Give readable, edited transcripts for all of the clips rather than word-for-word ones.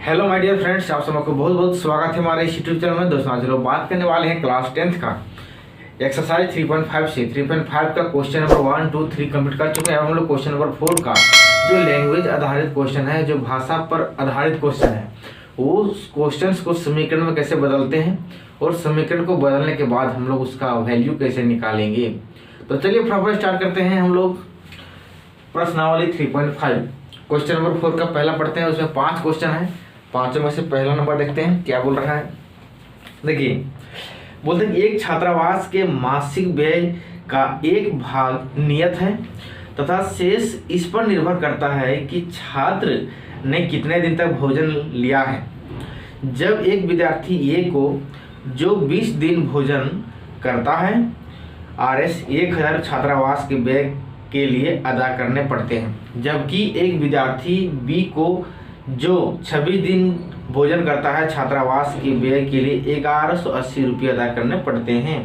Hello my dear friends, आप सबको बहुत बहुत स्वागत है हमारे इस यूट्यूब चैनल में। दोस्तों आज लोग बात करने वाले हैं क्लास 10th का एक्सरसाइज 3.5 से 3.5 का क्वेश्चन नंबर 1, 2, 3 कंप्लीट कर चुके हैं। अब हम लोग क्वेश्चन नंबर 4 का जो लैंग्वेज आधारित क्वेश्चन है, जो भाषा पर आधारित क्वेश्चन है, वो क्वेश्चन को समीकरण में कैसे बदलते हैं और समीकरण को बदलने के बाद हम लोग उसका वैल्यू कैसे निकालेंगे। तो चलिए फटाफट स्टार्ट करते हैं। हम लोग प्रश्नावली 3.5 क्वेश्चन नंबर 4 का पहला पढ़ते हैं। उसमें 5 क्वेश्चन है, 5 में से पहला नंबर देखते हैं क्या बोल रहा है। देखिए, बोलते हैं कि एक छात्रावास के मासिक व्यय का एक भाग नियत है तथा शेष इस पर निर्भर करता है कि छात्र ने कितने दिन तक भोजन लिया है। जब एक विद्यार्थी ए को जो 20 दिन भोजन करता है, RS 1000 छात्रावास के व्यय के लिए अदा करने पड़ते हैं, जबकि एक विद्यार्थी बी को जो 26 दिन भोजन करता है, छात्रावास के व्यय के लिए 1180 रुपये अदा करने पड़ते हैं।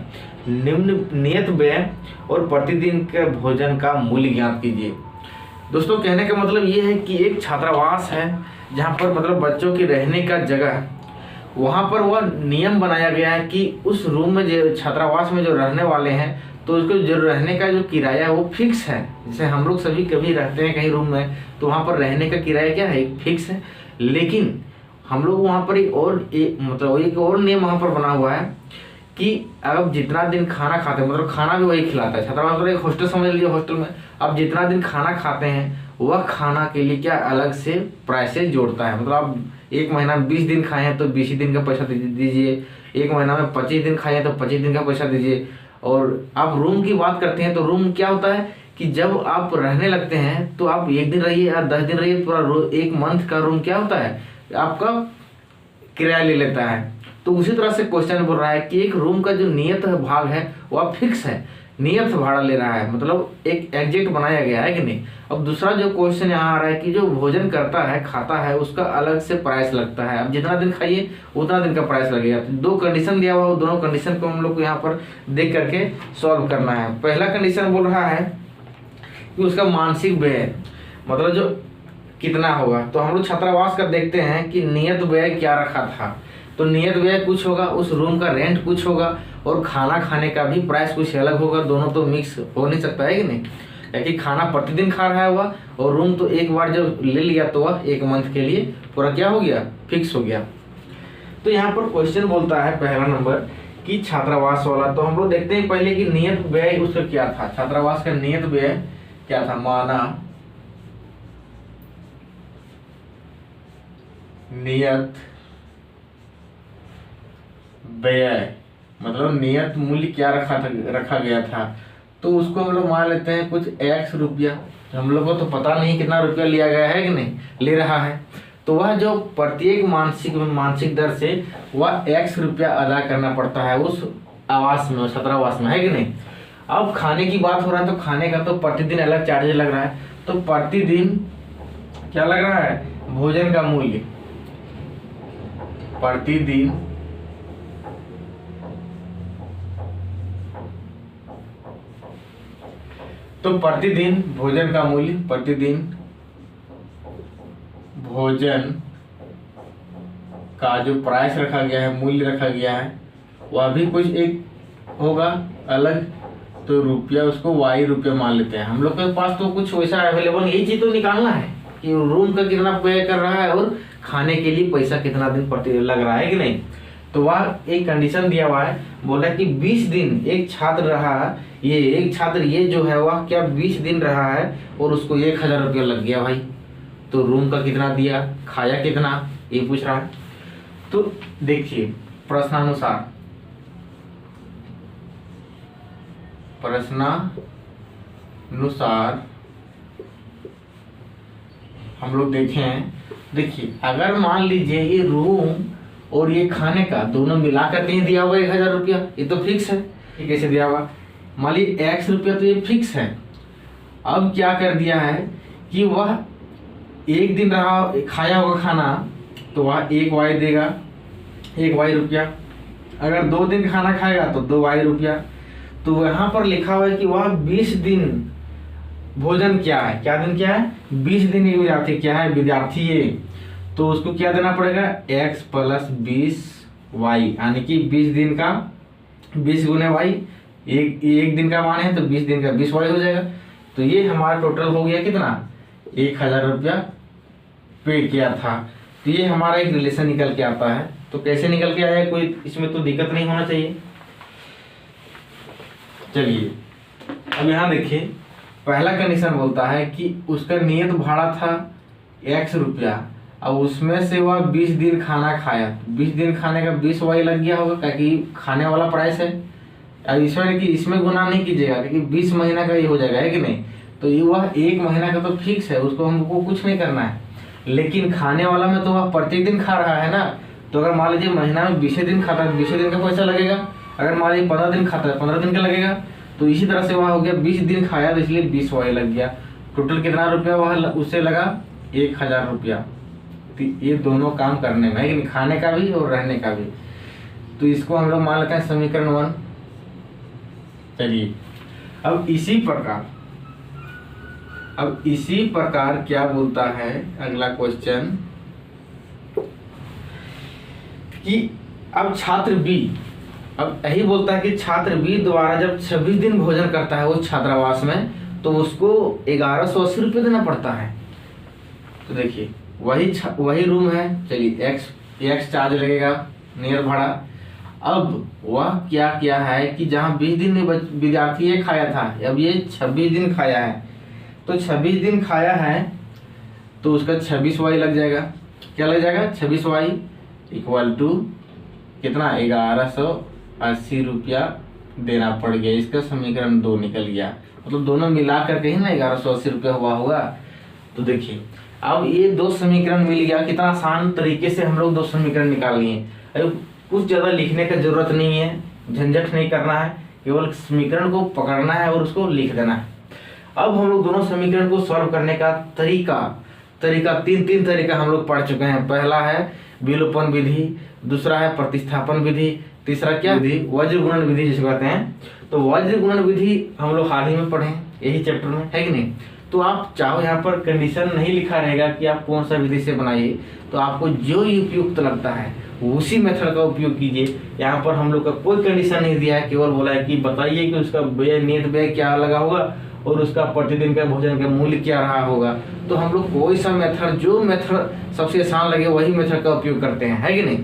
निम्न नियत व्यय और प्रतिदिन के भोजन का मूल्य ज्ञात कीजिए। दोस्तों, कहने का मतलब ये है कि एक छात्रावास है जहाँ पर मतलब बच्चों की रहने का जगह, वहाँ पर वह नियम बनाया गया है कि उस रूम में जो छात्रावास में जो रहने वाले हैं, तो उसको जो रहने का जो किराया है वो फिक्स है। जैसे हम लोग सभी कभी रहते हैं कहीं रूम में, तो वहाँ पर रहने का किराया क्या है, एक फिक्स है। लेकिन हम लोग वहाँ पर एक और नियम वहाँ पर बना हुआ है कि अब जितना दिन खाना खाते हैं, मतलब खाना भी वही खिलाता है छात्रावास। मतलब एक हॉस्टल समझ लीजिए, हॉस्टल में अब जितना दिन खाना खाते हैं वह खाना के लिए क्या अलग से प्राइसेज जोड़ता है। मतलब आप एक महीना में 20 दिन खाए हैं तो 20 दिन का पैसा दीजिए, एक महीना में 25 दिन खाए हैं तो 25 दिन का पैसा दीजिए। और आप रूम की बात करते हैं तो रूम क्या होता है कि जब आप रहने लगते हैं तो आप 1 दिन रहिए या 10 दिन रहिए, पूरा 1 मंथ का रूम क्या होता है आपका किराया ले लेता है। तो उसी तरह से क्वेश्चन बोल रहा है कि एक रूम का जो नियत भाग है वह फिक्स है, नियत भाड़ा ले रहा है, मतलब एक एग्जैक्ट बनाया गया है कि नहीं। अब दूसरा जो क्वेश्चन यहाँ आ रहा है कि जो भोजन करता है, खाता है, उसका अलग से प्राइस लगता है। अब जितना दिन खाइए उतना दिन का प्राइस लगेगा। तो 2 कंडीशन दिया हुआ है, दोनों कंडीशन को हम लोग को यहाँ पर देख करके सॉल्व करना है। पहला कंडीशन बोल रहा है कि उसका मानसिक व्यय मतलब जो कितना होगा। तो हम लोग छात्रावास का देखते हैं कि नियत व्यय क्या रखा था। तो नियत व्यय कुछ होगा, उस रूम का रेंट कुछ होगा और खाना खाने का भी प्राइस कुछ अलग होगा। दोनों तो मिक्स हो नहीं सकता है कि नहीं, क्योंकि खाना प्रतिदिन खा रहा है वह, और रूम तो एक बार जब ले लिया तो वह 1 मंथ के लिए पूरा क्या हो गया, फिक्स हो गया। तो यहाँ पर क्वेश्चन बोलता है पहला नंबर कि छात्रावास वाला। तो हम लोग देखते हैं पहले कि नियत व्यय उसका क्या था। छात्रावास का नियत व्यय क्या था, माना नियत व्यय मतलब नियत मूल्य क्या रखा गया था। तो उसको हम लोग मान लेते हैं कुछ X रुपया। हम लोग को तो पता नहीं कितना रुपया लिया गया है कि नहीं ले रहा है। तो वह जो प्रत्येक मानसिक दर से वह X रुपया अदा करना पड़ता है उस आवास में, छात्रावास में, है कि नहीं। अब खाने की बात हो रहा है तो खाने का तो प्रतिदिन अलग चार्ज लग रहा है। तो प्रतिदिन क्या लग रहा है, भोजन का मूल्य प्रतिदिन भोजन का मूल्य, प्रतिदिन भोजन का जो प्राइस रखा गया है, मूल्य रखा गया है, वह भी कुछ एक होगा अलग। तो रुपया उसको Y रुपया मान लेते हैं। हम लोग के पास तो कुछ वैसा अवेलेबल, यही चीज तो निकालना है कि रूम का कितना पे कर रहा है और खाने के लिए पैसा कितना दिन प्रति लग रहा है कि नहीं। तो वह एक कंडीशन दिया हुआ है, बोला कि 20 दिन एक छात्र रहा, ये जो है वह क्या 20 दिन रहा है और उसको 1000 रुपया लग गया भाई। तो रूम का कितना दिया, खाया कितना, ये पूछ रहा है। तो देखिए प्रश्नानुसार हम लोग देखें। देखिए, अगर मान लीजिए ये रूम और ये खाने का दोनों मिला कर कहीं दिया हुआ 1000 रुपया, ये तो फिक्स है। ये कैसे दिया हुआ, मान लीजिए X रुपया, तो ये फिक्स है। अब क्या कर दिया है कि वह 1 दिन रहा, खाया होगा खाना, तो वह 1 Y देगा, 1 Y रुपया। अगर 2 दिन खाना खाएगा तो 2 Y रुपया। तो यहाँ पर लिखा हुआ है कि वह 20 दिन भोजन क्या है, क्या दिन क्या है, 20 दिन ये विद्यार्थी क्या है, विद्यार्थी ये। तो उसको क्या देना पड़ेगा, x प्लस 20y, यानी कि 20 दिन का 20 गुने y, एक दिन का मान है तो 20 दिन का 20y हो जाएगा। तो ये हमारा टोटल हो गया कितना, 1000 रुपया पे किया था। तो ये हमारा एक रिलेशन निकल के आता है। तो कैसे निकल के आया, कोई इसमें तो दिक्कत नहीं होना चाहिए। चलिए अब यहाँ देखिए, पहला कंडीशन बोलता है कि उसका नियत भाड़ा था 100 रुपया, अब उसमें से वह 20 दिन खाना खाया, 20 दिन खाने का 20y लग गया होगा, क्योंकि खाने वाला प्राइस है। अब इसमें कि इसमें गुना नहीं कीजिएगा, क्योंकि 20 महीना का ये हो जाएगा, है कि नहीं। तो ये वह 1 महीना का तो फिक्स है, उसको हमको कुछ नहीं करना है। लेकिन खाने वाला में तो वह प्रत्येक दिन खा रहा है ना। तो अगर मान लीजिए महीना में 20 दिन खाता है, 20 दिन का पैसा लगेगा। अगर मान लीजिए 15 दिन खाता है, 15 दिन का लगेगा। तो इसी तरह से वह हो गया 20 दिन खाया, तो इसलिए 20y लग गया। टोटल कितना रुपया वह उससे लगा, 1000 रुपया। तो ये दोनों काम करने में, है कि खाने का भी और रहने का भी। तो इसको हम लोग मान लेते हैं समीकरण 1। चलिए अब इसी प्रकार क्या बोलता है अगला क्वेश्चन, कि अब छात्र बी, अब यही बोलता है कि छात्र बी द्वारा जब 26 दिन भोजन करता है वो छात्रावास में, तो उसको 1180 रुपये देना पड़ता है। तो देखिए वही रूम है। चलिए एक्स चार्ज लगेगा, नियर भाड़ा। अब वह क्या किया है कि जहाँ 20 दिन में विद्यार्थी ये खाया था, अब ये 26 दिन खाया है। तो 26 दिन खाया है तो उसका 26y लग जाएगा। क्या लग जाएगा, 26y इक्वल टू कितना, 1180 रुपया देना पड़ गया। इसका समीकरण 2 निकल गया, मतलब दोनों मिला करके ही ना 1180 रुपया हुआ होगा। तो देखिए अब ये 2 समीकरण मिल गया। कितना आसान तरीके से हम लोग 2 समीकरण निकाल लिए। अब कुछ ज़्यादा लिखने का जरूरत नहीं है, झंझट नहीं करना है, केवल समीकरण को पकड़ना है और उसको लिख देना है। अब हम लोग दोनों समीकरण को सॉल्व करने का तरीका तीन तरीका हम लोग पढ़ चुके हैं। पहला है विलोपन विधि, दूसरा है प्रतिस्थापन विधि, तीसरा क्या विधि, वज्र गुणन विधि जिसे कहते हैं। तो वज्र गुणन विधि हम लोग हाल ही में पढ़े यही चैप्टर में, है कि नहीं। तो आप चाहो यहाँ पर कंडीशन नहीं लिखा रहेगा कि आप कौन सा विधि से बनाइए, तो आपको जो उपयुक्त लगता है उसी मेथड का उपयोग कीजिए। यहाँ पर हम लोग का कोई कंडीशन नहीं दिया है, केवल बोला है कि बताइए कि उसका व्यय नियत व्यय क्या लगा होगा और उसका प्रतिदिन का भोजन का मूल्य क्या रहा होगा। तो हम लोग कोई सा मेथड, जो मेथड सबसे आसान लगे वही मेथड का उपयोग करते हैं, है कि नहीं।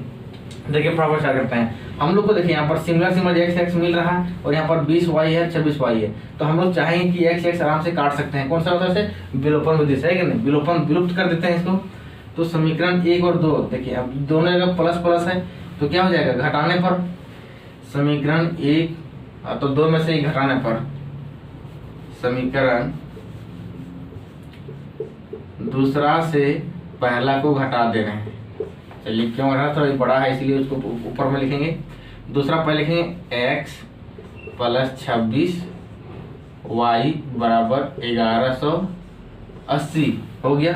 देखिए प्रॉपर क्या करते हैं हम लोग को, देखिए यहाँ पर सिमिलर x मिल रहा है और यहाँ पर 20y है, 26y है। तो हम लोग चाहेंगे कि x आराम से काट सकते हैं, कौन सा होता है, विलोपन विधि से, है कि नहीं। विलुप्त कर देते हैं इसको। तो समीकरण 1 और 2 देखिए, अब दोनों जगह प्लस प्लस है तो क्या हो जाएगा, घटाने पर समीकरण 1 तो 2 में से 1 घटाने पर समीकरण दूसरा से पहला को घटा दे रहे हैं। चलिए क्यों घटा, थोड़ा बड़ा है इसलिए उसको ऊपर में लिखेंगे। दूसरा पहले लिखेंगे x प्लस 26y बराबर 1180 हो गया।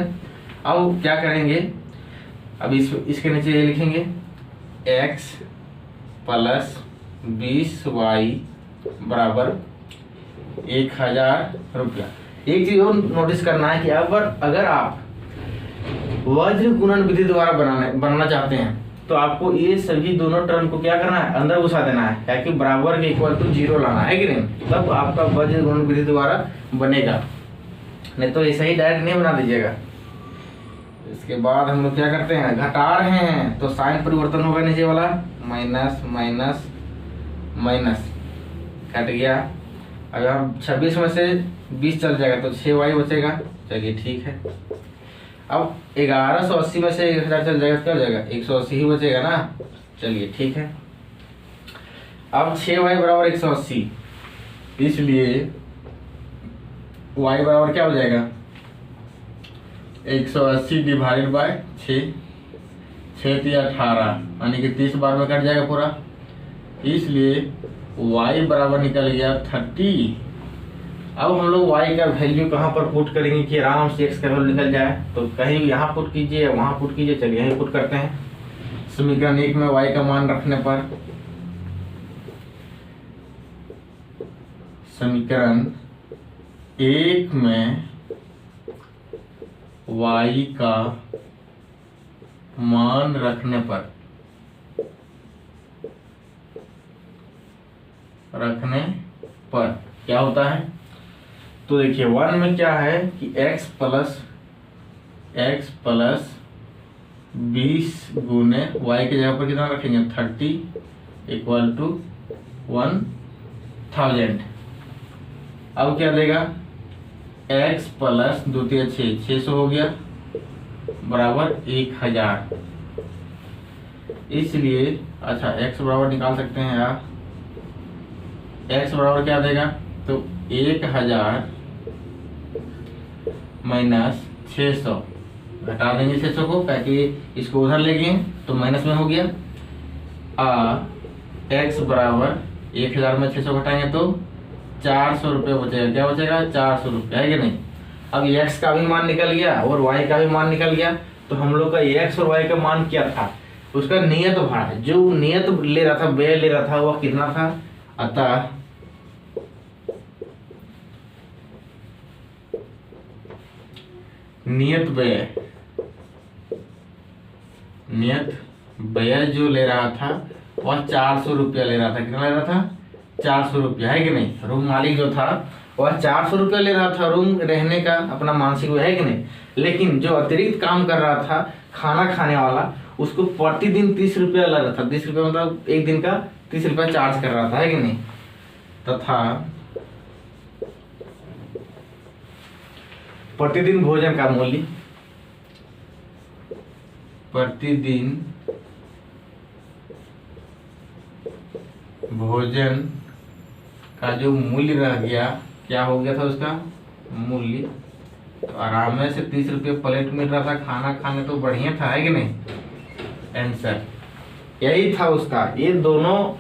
अब क्या करेंगे, अब इसके नीचे ये लिखेंगे x प्लस 20y बराबर 1000 रुपया। एक चीज और नोटिस करना है कि अगर आप वज्र गुणन विधि द्वारा बनाना चाहते हैं तो आपको ये सभी दोनों टर्म को क्या करना है, अंदर घुसा देना है, ताकि बराबर के इक्वल टू 0 लाना है कि नहीं। तब आपका वज्र गुणन विधि द्वारा बनेगा, नहीं तो ऐसा ही डायरेक्ट नहीं बना दीजिएगा। इसके बाद हम लोग क्या करते हैं, घटा रहे हैं तो साइन परिवर्तन होगा, नीचे वाला माइनस माइनस माइनस कट गया। अगर हम 26 में से 20 चल जाएगा तो 6y बचेगा। चलिए ठीक है। अब 1180 में से 1000 चल जाएगा तो क्या हो जाएगा, 180 ही बचेगा ना। चलिए ठीक है। अब 6y बराबर 180, इसलिए y बराबर क्या हो जाएगा, 180 डिवाइडेड बाय 6, 6 × 18 यानी कि 30 बार में कट जाएगा पूरा। इसलिए y बराबर निकल गया 30। अब हम लोग y का वैल्यू कहाँ पर पुट करेंगे कि आराम से x का वैल्यू निकल जाए, तो कहीं यहाँ पुट कीजिए वहाँ पुट कीजिए। चलिए यहीं पुट करते हैं। समीकरण 1 में y का मान रखने पर समीकरण 1 में y का मान रखने पर क्या होता है? तो देखिए 1 में क्या है कि x प्लस 20 गुने y की जगह पर कितना रखेंगे 30 इक्वल टू 1000। अब क्या देगा x प्लस 2 3 600 हो गया बराबर 1000। इसलिए अच्छा x बराबर निकाल सकते हैं आप, x बराबर क्या देगा तो 1000 माइनस 600, घटा देंगे 600 को ताकि इसको उधर ले गए तो माइनस में हो गया। x बराबर 1000 में 600 घटाएंगे तो 400 रुपये बचेगा। क्या बचेगा 400 रुपये, है कि नहीं। अब x का भी मान निकल गया और y का भी मान निकल गया, तो हम लोग का x और y का मान क्या था, उसका नियत भाड़ा, जो नियत ले रहा था व्यय ले रहा था वह कितना था। अतः नियत व्यय जो ले रहा था वह 400 रुपया ले रहा था। कितना ले रहा था 400 रुपया, है कि नहीं। रूम मालिक जो था वह 400 रुपया ले रहा था रूम रहने का अपना मानसिक, है कि नहीं। लेकिन जो अतिरिक्त काम कर रहा था खाना खाने वाला, उसको प्रतिदिन 30 रुपया लग रहा था। 30 रुपया मतलब एक दिन का 30 रुपया चार्ज कर रहा था, है कि नहीं। तथा प्रतिदिन भोजन का मूल्य, प्रतिदिन भोजन का जो मूल्य रह गया, क्या हो गया था उसका मूल्य, तो आराम से 30 रुपये प्लेट मिल रहा था खाना खाने, तो बढ़िया था, है कि नहीं। आंसर यही था उसका। ये दोनों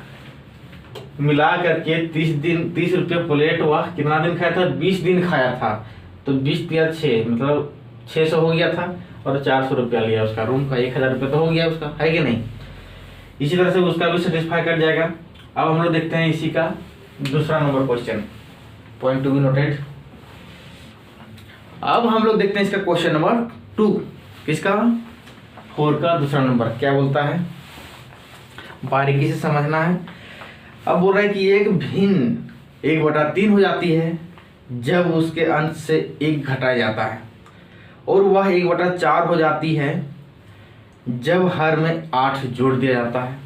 मिला करके 30 रुपये प्लेट वह कितना दिन खाया था 20 दिन खाया था। तो 20 या 6 मतलब 600 हो गया था और 400 रुपया लिया उसका रूम का, 1000 रुपया तो हो गया उसका, है कि नहीं। इसी तरह से उसका भी सेटिस्फाई कर जाएगा। अब हम लोग देखते हैं इसी का दूसरा number question, point to be noted. अब हम लोग देखते हैं इसका क्वेश्चन नंबर 2, किसका 4 का दूसरा नंबर क्या बोलता है, बारीकी से समझना है। अब बोल रहा है कि एक भिन्न 1/3 हो जाती है जब उसके अंश से 1 घटाया जाता है, और वह 1/4 हो जाती है जब हर में 8 जोड़ दिया जाता है।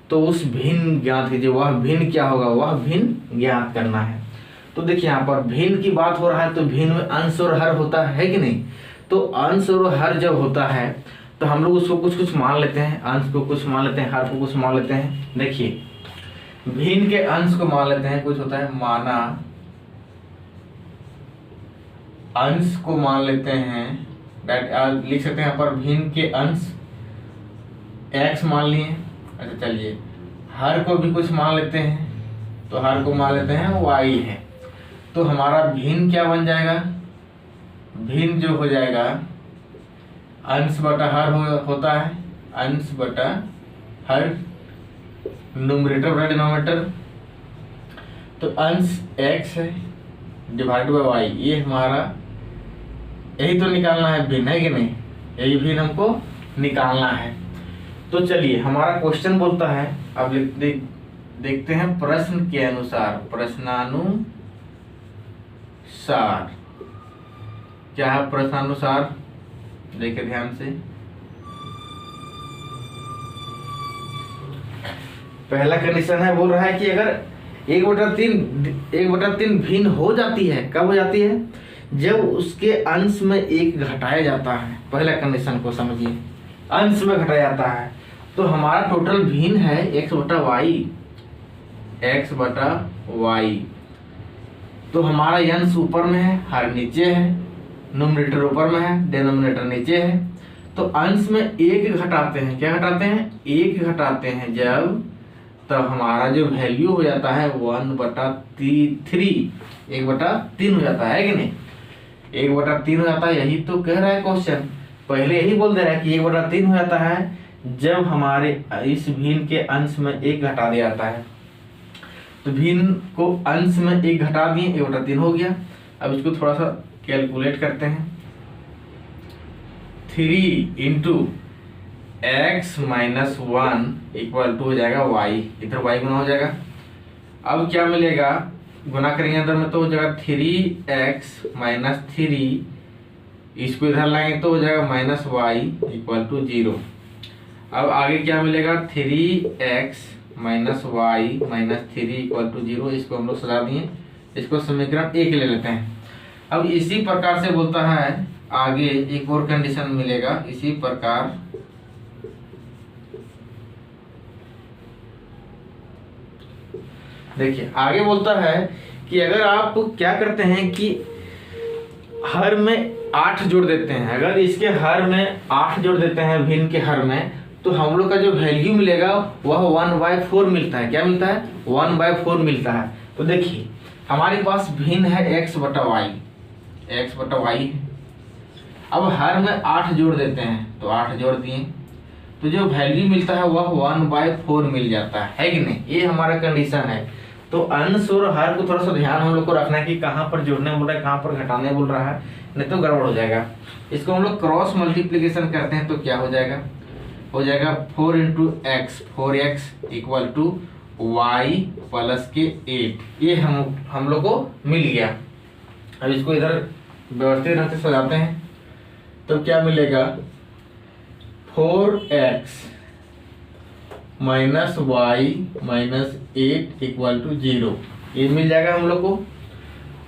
तो उस भिन्न ज्ञात कीजिए। वह भिन्न क्या होगा, वह भिन्न ज्ञात करना है। तो देखिए यहाँ पर भिन्न की बात हो रहा है, तो भिन्न में अंश और हर होता है कि नहीं। तो अंश और हर जब होता है तो हम लोग उसको कुछ मान लेते हैं, अंश को कुछ मान लेते हैं, हर को कुछ मान लेते हैं। देखिए भिन्न के अंश को मान लेते हैं, कुछ होता है माना, अंश को मान लेते हैं, दैट लिख सकते हैं यहाँ पर भिन्न के अंश x मान लिए। अच्छा चलिए हर को भी कुछ मान लेते हैं, तो हर को मान लेते हैं y है। तो हमारा भिन्न क्या बन जाएगा, भिन्न जो हो जाएगा अंश बटा हर होता है, अंश बटा हर, न्यूमरेटर बटा डिनोमिनेटर। तो अंश x है डिवाइड बाय y, ये हमारा यही तो निकालना है भिन्न, है कि नहीं। यही भिन्न हमको निकालना है। तो चलिए हमारा क्वेश्चन बोलता है, अब देखते हैं प्रश्न के अनुसार, प्रश्नानुसार क्या है। प्रश्नानुसार देखिए ध्यान से, पहला कंडीशन है, बोल रहा है कि अगर 1/3 भिन्न हो जाती है, कब हो जाती है, जब उसके अंश में 1 घटाया जाता है। पहला कंडीशन को समझिए, अंश में घटाया जाता है। तो हमारा टोटल भिन्न है x बटा y। तो हमारा अंश ऊपर में है, हर नीचे है, न्यूमरेटर ऊपर में है, डिनोमिनेटर नीचे है। तो अंश में 1 घटाते हैं, क्या घटाते हैं 1 घटाते हैं जब, तब हमारा जो वैल्यू हो जाता है 1/3 1/3 हो जाता है कि नहीं। 1/3 हो जाता है, यही तो कह रहा है क्वेश्चन, पहले यही बोल दे रहा है कि 1/3 हो जाता है जब हमारे इस भिन्न के अंश में 1 घटा दिया जाता है। तो भिन्न को अंश में 1 घटा दिए, 1/3 हो गया। अब इसको थोड़ा सा कैलकुलेट करते हैं। 3 × x माइनस 1 इक्वल टू हो जाएगा y, इधर y गुना हो जाएगा। अब क्या मिलेगा, गुना करेंगे अंदर में तो हो जाएगा 3x माइनस 3, इसको इधर लाएंगे तो हो जाएगा माइनस y इक्वल टू 0। अब आगे क्या मिलेगा, 3x minus y minus 3 equal to 0, इसको हम लोग सजा दिए, इसको समीकरण 1 ले लेते हैं। अब इसी प्रकार से बोलता है आगे एक और कंडीशन मिलेगा, इसी प्रकार देखिए आगे बोलता है कि अगर आप क्या करते हैं कि हर में 8 जोड़ देते हैं, अगर इसके हर में 8 जोड़ देते हैं भिन्न के हर में, तो हम लोग का जो वैल्यू मिलेगा वह 1/4 मिलता है। क्या मिलता है, 1/4 मिलता है। तो देखिए हमारे पास भिन्न है x बटा वाई, x बटा वाई है। अब हर में 8 जोड़ देते हैं तो 8 जोड़ दिए, तो जो वैल्यू मिलता है वह 1/4 मिल जाता है कि नहीं। ये हमारा कंडीशन है। तो अंश और हर को थोड़ा सा ध्यान हम लोग को रखना है कि कहाँ पर जोड़ने बोल रहा है, कहाँ पर घटाने बोल रहा है, नहीं तो गड़बड़ हो जाएगा। इसको हम लोग क्रॉस मल्टीप्लीकेशन करते हैं तो क्या हो जाएगा, हो जाएगा 4 × x, 4x equal to y plus के 8। ये हम लोग को मिल गया। अब इसको इधर व्यवस्थित ढंग से सजाते हैं तो क्या मिलेगा, 4x minus y minus 8 equal to 0, ये मिल जाएगा हम लोग को।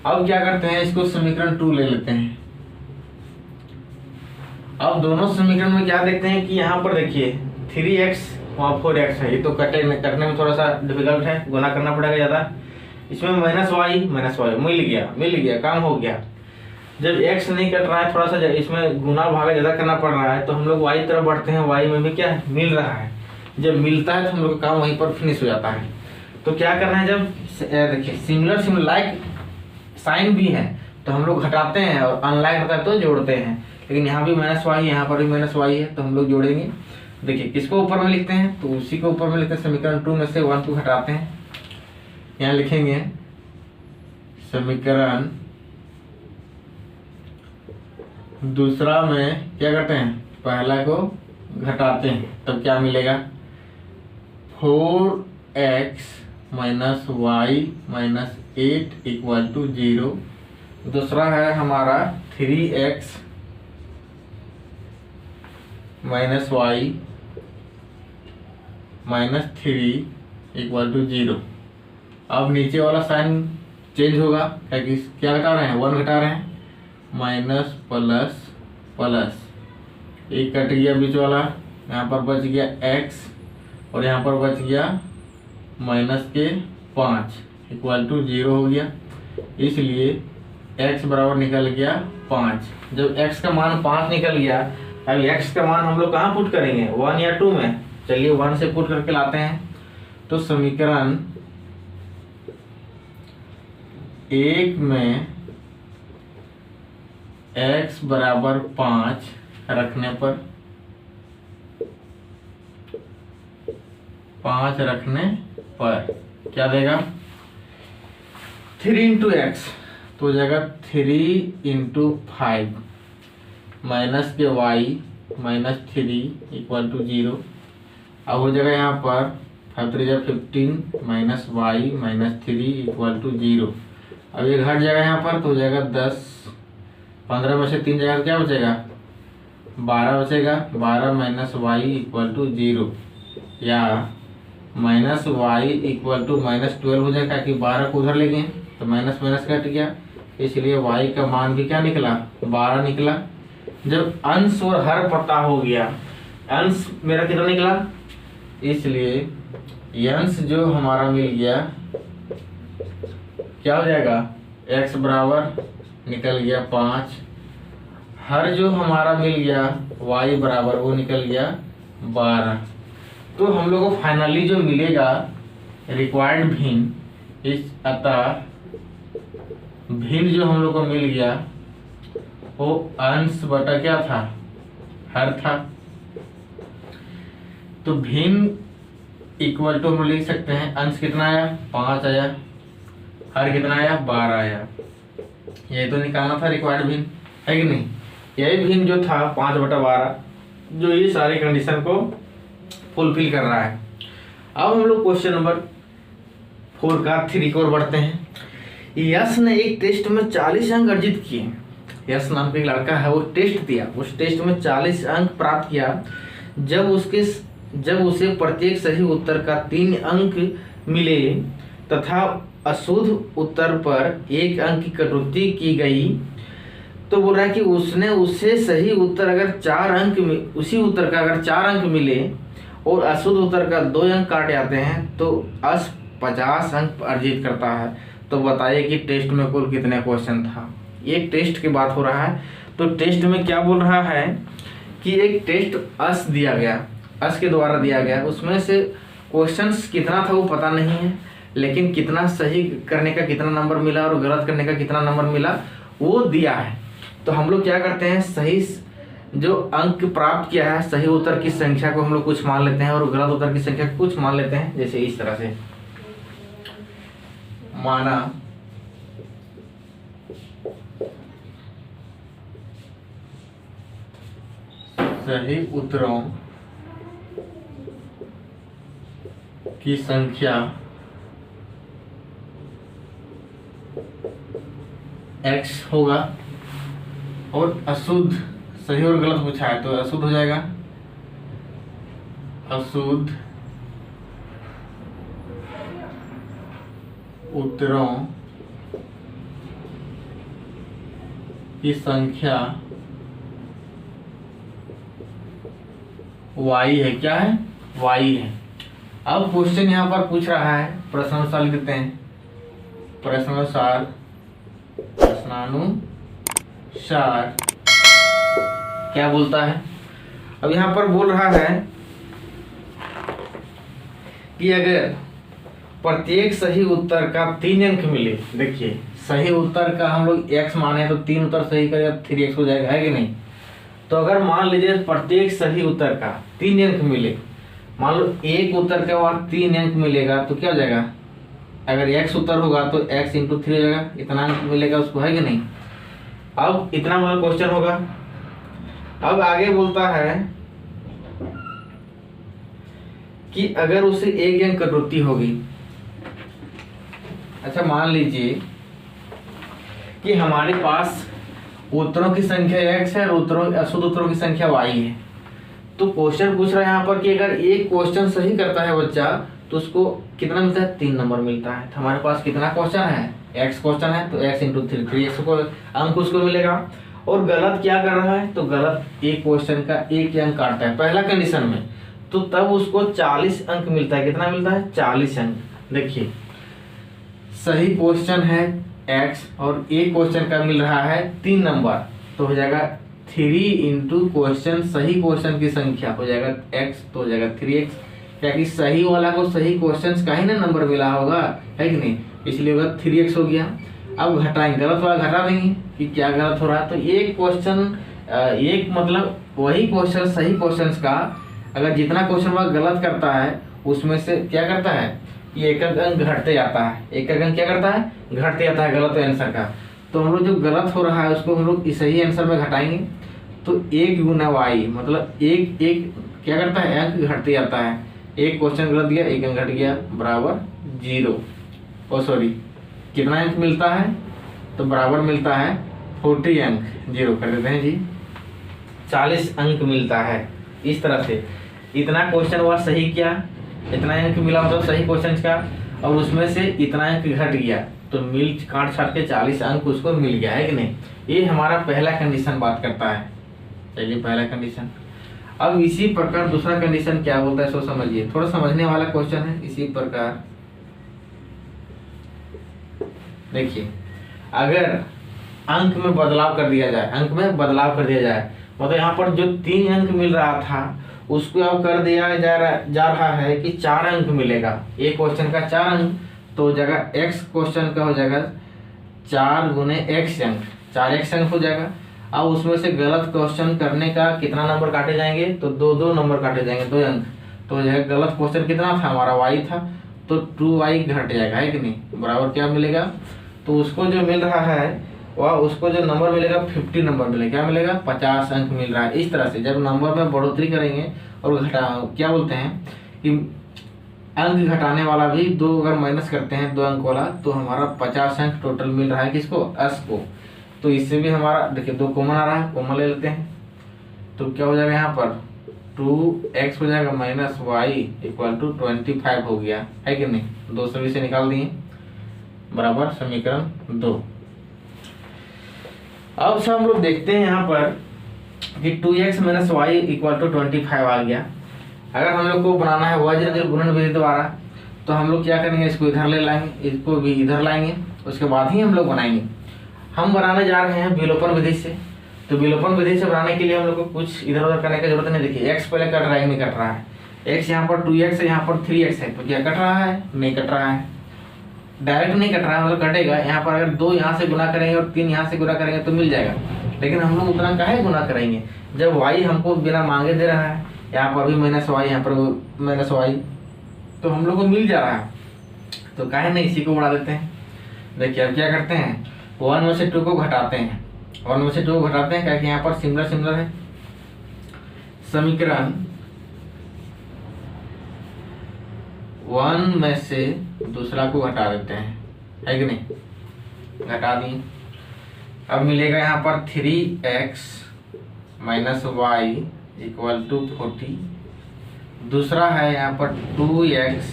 अब क्या करते हैं, इसको समीकरण 2 ले लेते हैं। अब दोनों समीकरण में क्या देखते हैं कि यहाँ पर देखिए 3x वहाँ 4x है, ये तो कटने में थोड़ा सा डिफिकल्ट है, गुना करना पड़ेगा ज़्यादा। इसमें माइनस वाई मिल गया, काम हो गया। जब x नहीं कट रहा है, थोड़ा सा इसमें गुना भागा ज़्यादा करना पड़ रहा है, तो हम लोग y तरफ बढ़ते हैं, y में भी क्या मिल रहा है। जब मिलता है तो हम लोग का काम वहीं पर फिनिश हो जाता है। तो क्या करना है, जब देखिए सिमिलर लाइक साइन भी है तो हम लोग घटाते हैं, और अनलाइक होता है तो जोड़ते हैं। लेकिन यहाँ भी माइनस वाई, यहाँ पर भी माइनस वाई है, तो हम लोग जोड़ेंगे। देखिए किसको ऊपर में लिखते हैं, तो उसी को ऊपर में लिखते हैं। समीकरण 2 में से 1 को घटाते हैं, यहाँ लिखेंगे समीकरण दूसरा में क्या करते हैं, पहला को घटाते हैं, तब क्या मिलेगा, 4x minus y minus 8 equal to 0। दूसरा है हमारा 3x minus y minus 3 equal to 0। अब नीचे वाला साइन चेंज होगा, क्या घटा रहे हैं, 1 घटा रहे हैं, माइनस प्लस प्लस, एक कट गया बीच वाला, यहाँ पर बच गया x और यहाँ पर बच गया माइनस के 5 इक्वल टू 0 हो गया। इसलिए x बराबर निकल गया 5। जब x का मान 5 निकल गया, अब x का मान हम लोग कहाँ पुट करेंगे, 1 या 2 में। चलिए 1 से पुट करके लाते हैं, तो समीकरण 1 में x बराबर 5 रखने पर, 5 रखने पर क्या देगा, 3 × x, तो हो जाएगा 3 × 5 माइनस के y माइनस 3 इक्वल टू 0। अब हो जाएगा यहाँ पर 5 3 15 minus y minus 3 equal to 0। अब ये घट जाएगा यहाँ पर, तो हो जाएगा 10, 15 में से 3 जाएगा तो क्या बचेगा, 12 बचेगा। 12 माइनस वाई इक्वल टू 0, या minus y equal to minus 12 हो जाएगा, कि 12 को उधर ले गए तो माइनस माइनस कट गया, इसलिए y का मान भी क्या निकला, 12 निकला। जब अंश और हर पता हो गया, अंश मेरा कितना निकला, इसलिए अंश जो हमारा मिल गया क्या हो जाएगा, x बराबर निकल गया 5, हर जो हमारा मिल गया y बराबर वो निकल गया 12। तो हम लोग को फाइनली जो मिलेगा रिक्वायर्ड भिन्न, इस अतः भिन्न जो हम लोग को मिल गया वो अंश बटा क्या था, हर था। तो भिन्न इक्वल टू हम लिख सकते हैं, अंश कितना आया, 5 आया, हर कितना आया, 12 आया। यही तो निकालना था रिक्वायर्ड भिन्न, है कि नहीं। यही भिन्न जो था 5/12, जो ये सारी कंडीशन को फुलफिल कर रहा है। अब हम लोग क्वेश्चन नंबर 4 का 3 की ओर बढ़ते हैं। यश ने एक टेस्ट में 40 अंक अर्जित किए। यश नाम का एक लड़का है, वो टेस्ट दिया, उस टेस्ट में 40 अंक प्राप्त किया। जब उसे प्रत्येक सही उत्तर का 3 अंक मिले तथा अशुद्ध उत्तर पर 1 अंक की कटौती की गई, तो बोल रहा है कि उसे सही उत्तर अगर 4 अंक में, उसी उत्तर का अगर 4 अंक मिले और अशुद्ध उत्तर का 2 अंक काट जाते हैं तो 50 अंक अर्जित करता है। तो बताइए कि टेस्ट में कुल कितने क्वेश्चन था। एक टेस्ट की बात हो रहा है, तो टेस्ट में क्या बोल रहा है कि एक टेस्ट अस दिया गया, अस के द्वारा दिया गया, उसमें से क्वेश्चंस कितना था वो पता नहीं है, लेकिन कितना सही करने का कितना नंबर मिला और गलत करने का कितना नंबर मिला वो दिया है। तो हम लोग क्या करते हैं, सही जो अंक प्राप्त किया है, सही उत्तर की संख्या को हम लोग कुछ मान लेते हैं और गलत उत्तर की संख्या को कुछ मान लेते हैं। जैसे इस तरह से माना सही उत्तरों की संख्या x होगा और अशुद्ध, सही और गलत पूछा है तो अशुद्ध हो जाएगा, अशुद्ध उत्तरों की संख्या y है। क्या है? y है। अब क्वेश्चन यहाँ पर पूछ रहा है, प्रश्नानुसार लिख देते हैं, प्रश्नानुसार क्या बोलता है। अब यहाँ पर बोल रहा है कि अगर प्रत्येक सही उत्तर का 3 अंक मिले, देखिए सही उत्तर का हम लोग x माने तो 3 उत्तर सही करेगा 3x हो जाएगा, है कि नहीं। तो अगर मान लीजिए प्रत्येक सही उत्तर का 3 अंक मिले, मान लो एक उत्तर का वहाँ 3 अंक मिलेगा तो क्या हो जाएगा, अगर x उत्तर होगा तो x इंटू 3 हो जाएगा, इतना अंक मिलेगा उसको, है कि नहीं। अब इतना मतलब क्वेश्चन होगा। अब आगे बोलता है कि अगर उसे 1 अंक कटौती होगी, अच्छा मान लीजिए कि हमारे पास उत्तरों की संख्या x है और अशुद्ध उत्तरों की संख्या y है। तो क्वेश्चन पूछ रहा है यहाँ पर कि अगर एक क्वेश्चन सही करता है बच्चा तो उसको कितना मिलता है, 3 नंबर मिलता है। तो हमारे पास कितना क्वेश्चन है, x क्वेश्चन है तो x इंटू 3, 3x को अंक उसको मिलेगा। और गलत क्या कर रहा है, तो गलत एक क्वेश्चन का 1 अंक काटता है पहला कंडीशन में, तो तब उसको 40 अंक मिलता है। कितना मिलता है, 40 अंक। देखिए सही क्वेश्चन है x और एक क्वेश्चन का मिल रहा है 3 नंबर, तो हो जाएगा 3 इंटू क्वेश्चन, सही क्वेश्चन की संख्या हो जाएगा x, तो हो जाएगा 3x, क्या कि सही वाला को सही क्वेश्चन का ही ना नंबर मिला होगा, है कि नहीं, इसलिए होगा 3x हो गया। अब घटाएंगे, गलत वाला घटा देंगे कि क्या गलत हो रहा है। तो एक क्वेश्चन, एक मतलब वही क्वेश्चन सही क्वेश्चन का अगर जितना क्वेश्चन वह गलत करता है उसमें से क्या करता है, ये एक अंक घटते जाता है, एक अंक क्या करता है, घटते जाता है गलत आंसर का। तो हम लोग जो गलत हो रहा है उसको हम लोग सही आंसर में घटाएंगे, तो 1 गुना y मतलब एक क्या करता है, अंक घटते जाता है। एक क्वेश्चन गलत दिया, 1 अंक घट गया, बराबर 0। ओ सॉरी, कितना अंक मिलता है, तो बराबर मिलता है 40 अंक, 0 कर देते हैं जी, 40 अंक मिलता है। इस तरह से इतना क्वेश्चन हुआ सही किया, इतना अंक मिला मतलब सही क्वेश्चन का, और उसमें से इतना अंक घट गया तो मिल काट छाट के 40 अंक उसको मिल गया, है कि नहीं। ये हमारा पहला कंडीशन बात करता है। चलिए पहला कंडीशन। अब इसी प्रकार दूसरा कंडीशन क्या बोलता है सो समझिए, थोड़ा समझने वाला क्वेश्चन है। इसी प्रकार देखिए, अगर अंक में बदलाव कर दिया जाए, अंक में बदलाव कर दिया जाए, मतलब यहाँ पर जो 3 अंक मिल रहा था उसको अब कर दिया जा रहा है कि 4 अंक मिलेगा। एक क्वेश्चन का 4 अंक, तो जगह x क्वेश्चन का हो जाएगा 4 गुने x अंक, 4x अंक हो जाएगा। अब उसमें से गलत क्वेश्चन करने का कितना नंबर काटे जाएंगे, तो 2 नंबर काटे जाएंगे, 2 अंक। तो हो जाएगा गलत क्वेश्चन कितना था हमारा, y था, तो 2y घट जाएगा, है कि नहीं, बराबर क्या मिलेगा, तो उसको जो मिल रहा है वह उसको जो नंबर मिलेगा 50 नंबर मिलेगा, क्या मिलेगा 50 अंक मिल रहा है। इस तरह से जब नंबर में बढ़ोतरी करेंगे और घटा क्या बोलते हैं कि अंक घटाने वाला भी दो अगर माइनस करते हैं 2 अंक वाला तो हमारा 50 अंक टोटल मिल रहा है किसको, एस को। तो इससे भी हमारा देखिए 2 कॉमन आ रहा है, कॉमन ले लेते हैं तो क्या हो जाएगा यहाँ पर 2x हो जाएगा माइनस वाई इक्वल टू 25 हो गया है कि नहीं। 2 सभी से निकाल दिए बराबर समीकरण 2। अब सब हम लोग देखते हैं यहाँ पर कि 2x minus y equal to 25 आ गया। अगर हम लोग को बनाना है वज्र गुणन विधि द्वारा तो हम लोग क्या करेंगे, इसको इधर ले लाएंगे, इसको भी इधर लाएंगे, उसके बाद ही हम लोग बनाएंगे। हम बनाने जा रहे हैं विलोपन विधि से। तो विलोपन विधि से बनाने के लिए हम लोग को कुछ इधर उधर करने की जरूरत नहीं। देखिए x पहले कट रहा है नहीं कट रहा है, x यहाँ पर 2x है, यहाँ पर 3x है, तो क्या कट रहा है, नहीं कट रहा है, डायरेक्ट नहीं कट रहा है, मतलब कटेगा। यहाँ पर अगर 2 यहाँ से गुना करेंगे और 3 यहाँ से गुना करेंगे तो मिल जाएगा, लेकिन हम लोग उतना काहे गुना करेंगे जब y हमको बिना मांगे दे रहा है। यहाँ पर भी माइनस वाई, यहाँ पर माइनस वाई, तो हम लोग को मिल जा रहा है, तो काहे नहीं इसी को बढ़ा देते हैं। देखिए अब क्या करते हैं, 1 में से 2 को घटाते हैं, 1 में से 2 को घटाते हैं, क्या कि यहाँ पर सिमिलर सिमिलर है। समीकरण 1 में से दूसरा को घटा देते हैं, है कि नहीं, घटा दिए। अब मिलेगा यहाँ पर 3x minus y equal to 40। दूसरा है यहाँ पर 2x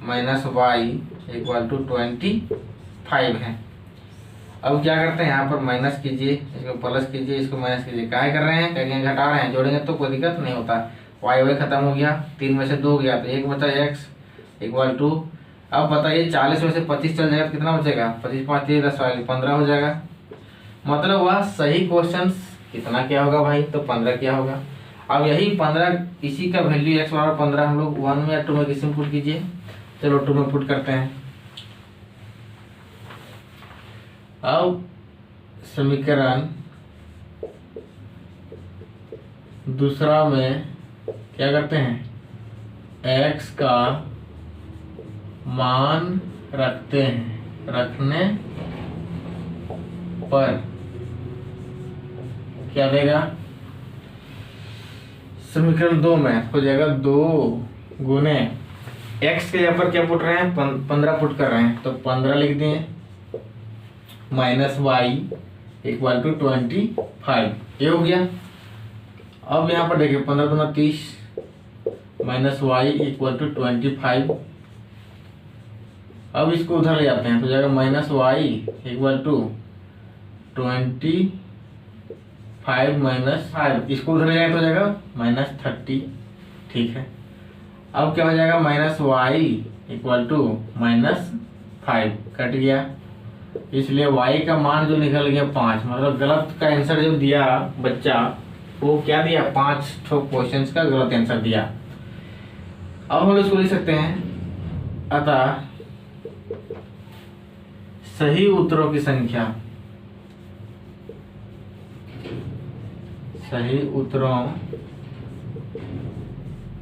minus y equal to 25 है। अब क्या करते हैं, यहाँ पर माइनस कीजिए, इसको प्लस कीजिए, इसको माइनस कीजिए। काहे कर रहे हैं, कहीं घटा रहे हैं, जोड़ेंगे तो कोई दिक्कत नहीं होता। वाई वाई खत्म हो गया, 3 में से 2 गया तो 1 बचा x इक्वल टू। अब बताइए 40 में से 25 चल जाएगा तो कितना बचेगा, 25 5 3 10 15 हो जाएगा। मतलब वह सही क्वेश्चन कितना क्या होगा भाई, तो 15 क्या होगा। अब यही 15 इसी का वैल्यू x बराबर 15 हम लोग 1 में या 2 में किसी में पुट कीजिए। चलो 2 में पुट करते हैं। अब समीकरण दूसरा में क्या करते हैं, x का मान रखते हैं, रखने पर क्या देगा, समीकरण 2 में हो जाएगा 2 गुने x के यहाँ पर क्या पुट रहे हैं, 15 पुट कर रहे हैं, तो 15 लिख दिए माइनस वाई इक्वल टू 25, ये हो गया। अब यहाँ पर देखिए 15 दूना 30 माइनस वाई इक्वल टू 25। अब इसको उधर ले जाते हैं तो जाएगा minus y equal to 25 minus 5, इसको उधर ले जाए तो जाएगा माइनस 30, ठीक है। अब क्या हो जाएगा, minus y equal to minus 5 cut गया, इसलिए y का मान जो निकल गया 5। मतलब गलत का आंसर जो दिया बच्चा वो क्या दिया, 5 क्वेश्चंस का गलत आंसर दिया। अब हम इसको लिख सकते हैं, अतः सही उत्तरों की संख्या, सही उत्तरों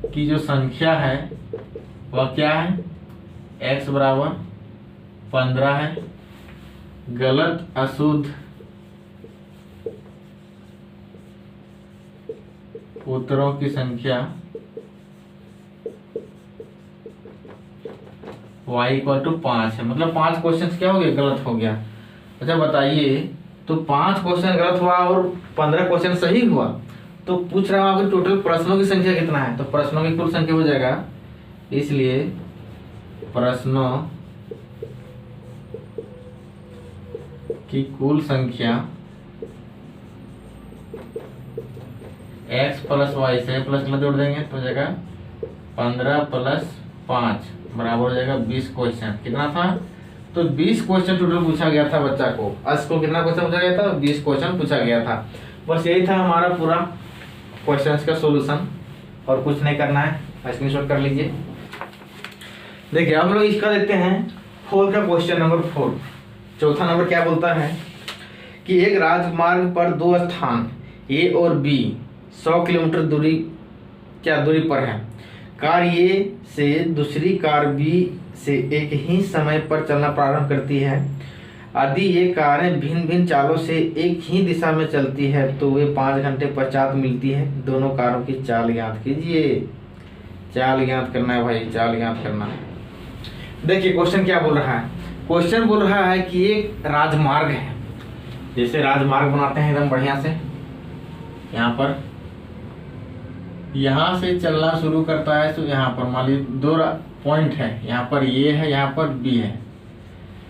की जो संख्या है वह क्या है, x बराबर 15 है। गलत अशुद्ध उत्तरों की संख्या y इक्वल टू 5 है। मतलब 5 क्वेश्चन क्या हो गया, गलत हो गया। अच्छा बताइए, तो 5 क्वेश्चन गलत हुआ और 15 क्वेश्चन सही हुआ, तो पूछ रहा हूँ आपकी टोटल प्रश्नों की संख्या कितना है, तो प्रश्नों की कुल संख्या हो जाएगा, इसलिए प्रश्नों की कुल संख्या x प्लस वाई से प्लस जोड़ देंगे तो हो जाएगा 15 प्लस 5 बराबर हो जाएगा 20 क्वेश्चन। कितना था, तो 20 क्वेश्चन टोटल पूछा गया था बच्चा को। आज को कितना क्वेश्चन पूछा गया था, 20 क्वेश्चन पूछा गया था। बस यही था हमारा पूरा क्वेश्चंस का सॉल्यूशन, और कुछ नहीं करना है, स्क्रीनशॉट कर लीजिए। देखिए हम लोग इसका देखते हैं 4 का क्वेश्चन नंबर 4। चौथा नंबर क्या बोलता है कि एक राजमार्ग पर 2 स्थान ए और बी 100 किलोमीटर दूरी पर है। कार ए से दूसरी कार बी से एक ही समय पर चलना प्रारंभ करती है। यदि ये कारें भिन्न भिन्न चालों से एक ही दिशा में चलती है तो वे 5 घंटे पश्चात मिलती है। दोनों कारों की चाल ज्ञात कीजिए। चाल ज्ञात करना है भाई, चाल ज्ञात करना है। देखिए क्वेश्चन क्या बोल रहा है। क्वेश्चन बोल रहा है कि एक राजमार्ग है, जैसे राजमार्ग बनाते हैं एकदम बढ़िया से। यहाँ पर यहाँ से चलना शुरू करता है तो यहाँ पर मान लीजिए 2 पॉइंट है, यहाँ पर ये है, यहाँ पर बी है।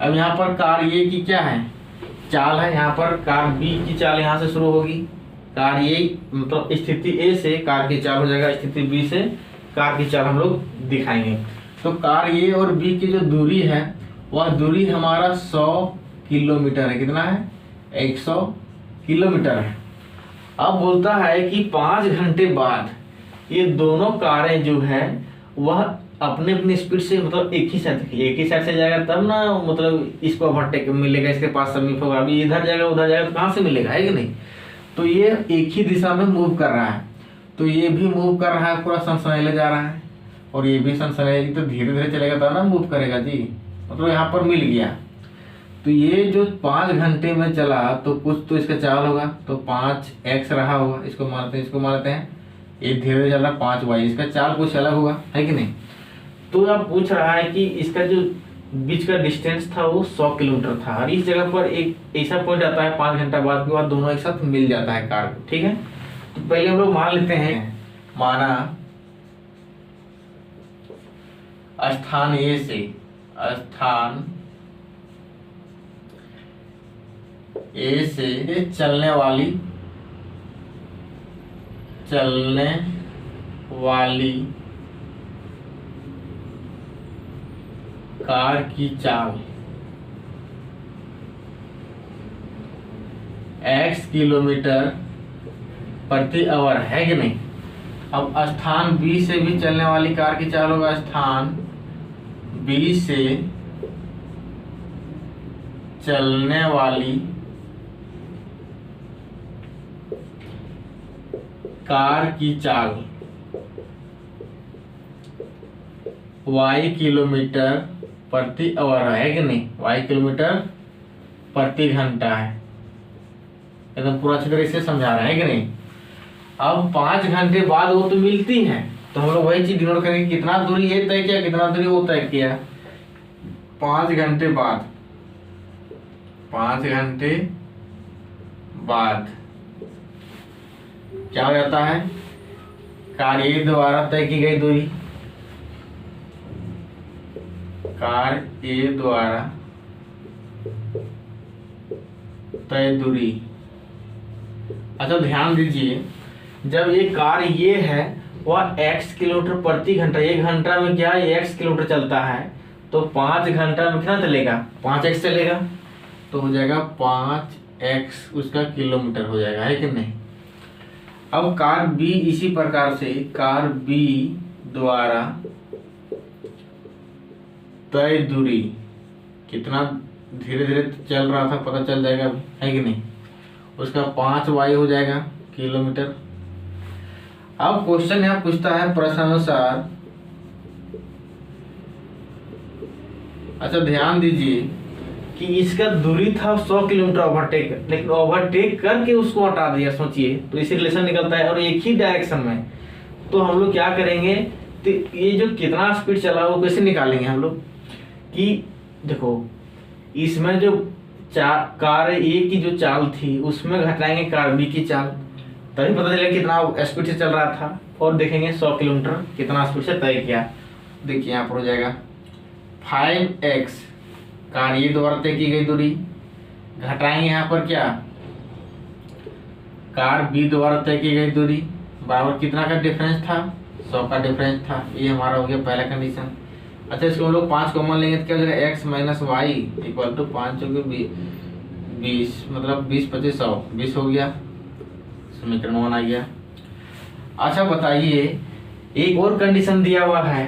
अब यहाँ पर कार ये की क्या है, चाल है। यहाँ पर कार बी की चाल यहाँ से शुरू होगी। कार ये मतलब स्थिति ए से कार की चाल हो जाएगा, स्थिति बी से कार की चाल हम लोग दिखाएंगे। तो कार ए और बी की जो दूरी है वह दूरी हमारा 100 किलोमीटर है। कितना है, 100 किलोमीटर है। अब बोलता है कि 5 घंटे बाद ये दोनों कारें जो है वह अपने अपनी स्पीड से मतलब एक ही साइड से जाएगा तब ना, मतलब इसको ओवरटेक मिलेगा, इसके पास समीप होगा। अभी इधर जाएगा उधर जाएगा तो कहाँ से मिलेगा, है कि नहीं। तो ये एक ही दिशा में मूव कर रहा है, तो ये भी मूव कर रहा है, पूरा सनसनाइले जा रहा है, और ये भी सनसनाइले, तो धीरे धीरे चलेगा तब ना मूव करेगा जी। मतलब यहाँ पर मिल गया। तो ये जो 5 घंटे में चला तो कुछ तो इसका चाल होगा, तो 5x रहा होगा, इसको मानते हैं। ये धीरे धीरे चल रहा 5y, इसका चाल कुछ अलग होगा, है कि नहीं। तो अब पूछ रहा है कि इसका जो बीच का डिस्टेंस था वो 100 किलोमीटर था, और इस जगह पर एक ऐसा पॉइंट आता है 5 घंटा बाद के बाद दोनों एक साथ मिल जाता है कार को, ठीक है। तो पहले हम लोग मान लेते हैं, माना स्थान ए से चलने वाली कार की चाल x किलोमीटर प्रति आवर है कि नहीं। अब स्थान B से भी चलने वाली कार की चाल होगा, स्थान B से चलने वाली कार की चाल y किलोमीटर प्रति आवर है कि नहीं, y किलोमीटर प्रति घंटा है। एकदम पूरा अच्छी तरह से समझा रहे हैं कि नहीं। अब 5 घंटे बाद वो तो मिलती है, तो हम लोग वही चीज डिनोट करेंगे, कितना दूरी ये तय किया, कितना दूरी वो तय किया। 5 घंटे बाद, 5 घंटे बाद क्या हो जाता है, कार ए द्वारा तय की गई दूरी, कार ए द्वारा तय दूरी। अच्छा ध्यान दीजिए, जब ये कार ये है वह x किलोमीटर प्रति घंटा, 1 घंटा में क्या है x किलोमीटर चलता है, तो 5 घंटा में कितना चलेगा, 5x चलेगा, तो हो जाएगा 5x उसका किलोमीटर हो जाएगा, है कि नहीं। अब कार B इसी प्रकार से कार B द्वारा तय दूरी कितना धीरे धीरे चल रहा था पता चल जाएगा, है कि नहीं। उसका 5y हो जाएगा किलोमीटर। अब क्वेश्चन यहाँ पूछता है प्रश्नानुसार, अच्छा ध्यान दीजिए कि इसका दूरी था 100 किलोमीटर ओवरटेक, लेकिन ओवरटेक करके उसको हटा दिया, सोचिए, तो इसी रिलेशन निकलता है और एक ही डायरेक्शन में। तो हम लोग क्या करेंगे, तो ये जो कितना स्पीड चला वो कैसे निकालेंगे हम लोग, कि देखो इसमें जो कार ए की जो चाल थी उसमें घटाएंगे कार बी की चाल, तभी पता चलेगा कितना स्पीड से चल रहा था, और देखेंगे 100 किलोमीटर कितना स्पीड से तय किया। देखिए यहाँ पर हो जाएगा 5x कार ए द्वारा तय की गई दूरी, घटाएंगे यहाँ पर क्या, कार बी द्वारा तय की गई दूरी, बराबर कितना का डिफरेंस था, 100 का डिफरेंस था। ये हमारा हो गया पहला कंडीशन। अच्छा इसको हम लोग 5 कॉमन लेंगे तो क्या हो जाएगा, x minus y equal to 5 हो गया 20, मतलब 20 25 100 20 हो गया, समीकरण 1 आ गया। अच्छा बताइए, एक और कंडीशन दिया हुआ है,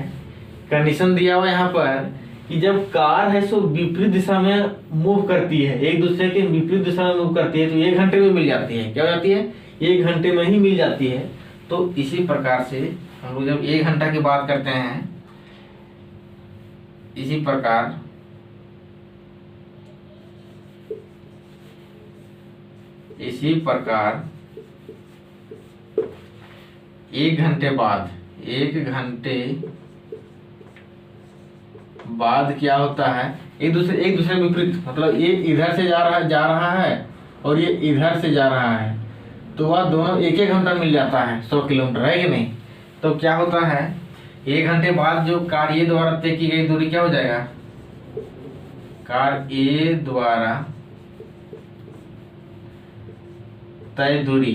कंडीशन दिया हुआ है यहाँ पर कि जब कार है सो विपरीत दिशा में मूव करती है, एक दूसरे के विपरीत दिशा में मूव करती है, तो 1 घंटे में मिल जाती है। क्या हो जाती है, 1 घंटे में ही मिल जाती है। तो इसी प्रकार से हम लोग जब 1 घंटा की बात करते हैं, इसी प्रकार इसी प्रकार 1 घंटे बाद क्या होता है, एक दूसरे के विपरीत, मतलब ये इधर से जा रहा है और ये इधर से जा रहा है, तो वह दोनों 1 घंटा मिल जाता है 100 किलोमीटर, है कि नहीं। तो क्या होता है, 1 घंटे बाद जो कार ए द्वारा तय की गई दूरी क्या हो जाएगा, कार ए द्वारा तय दूरी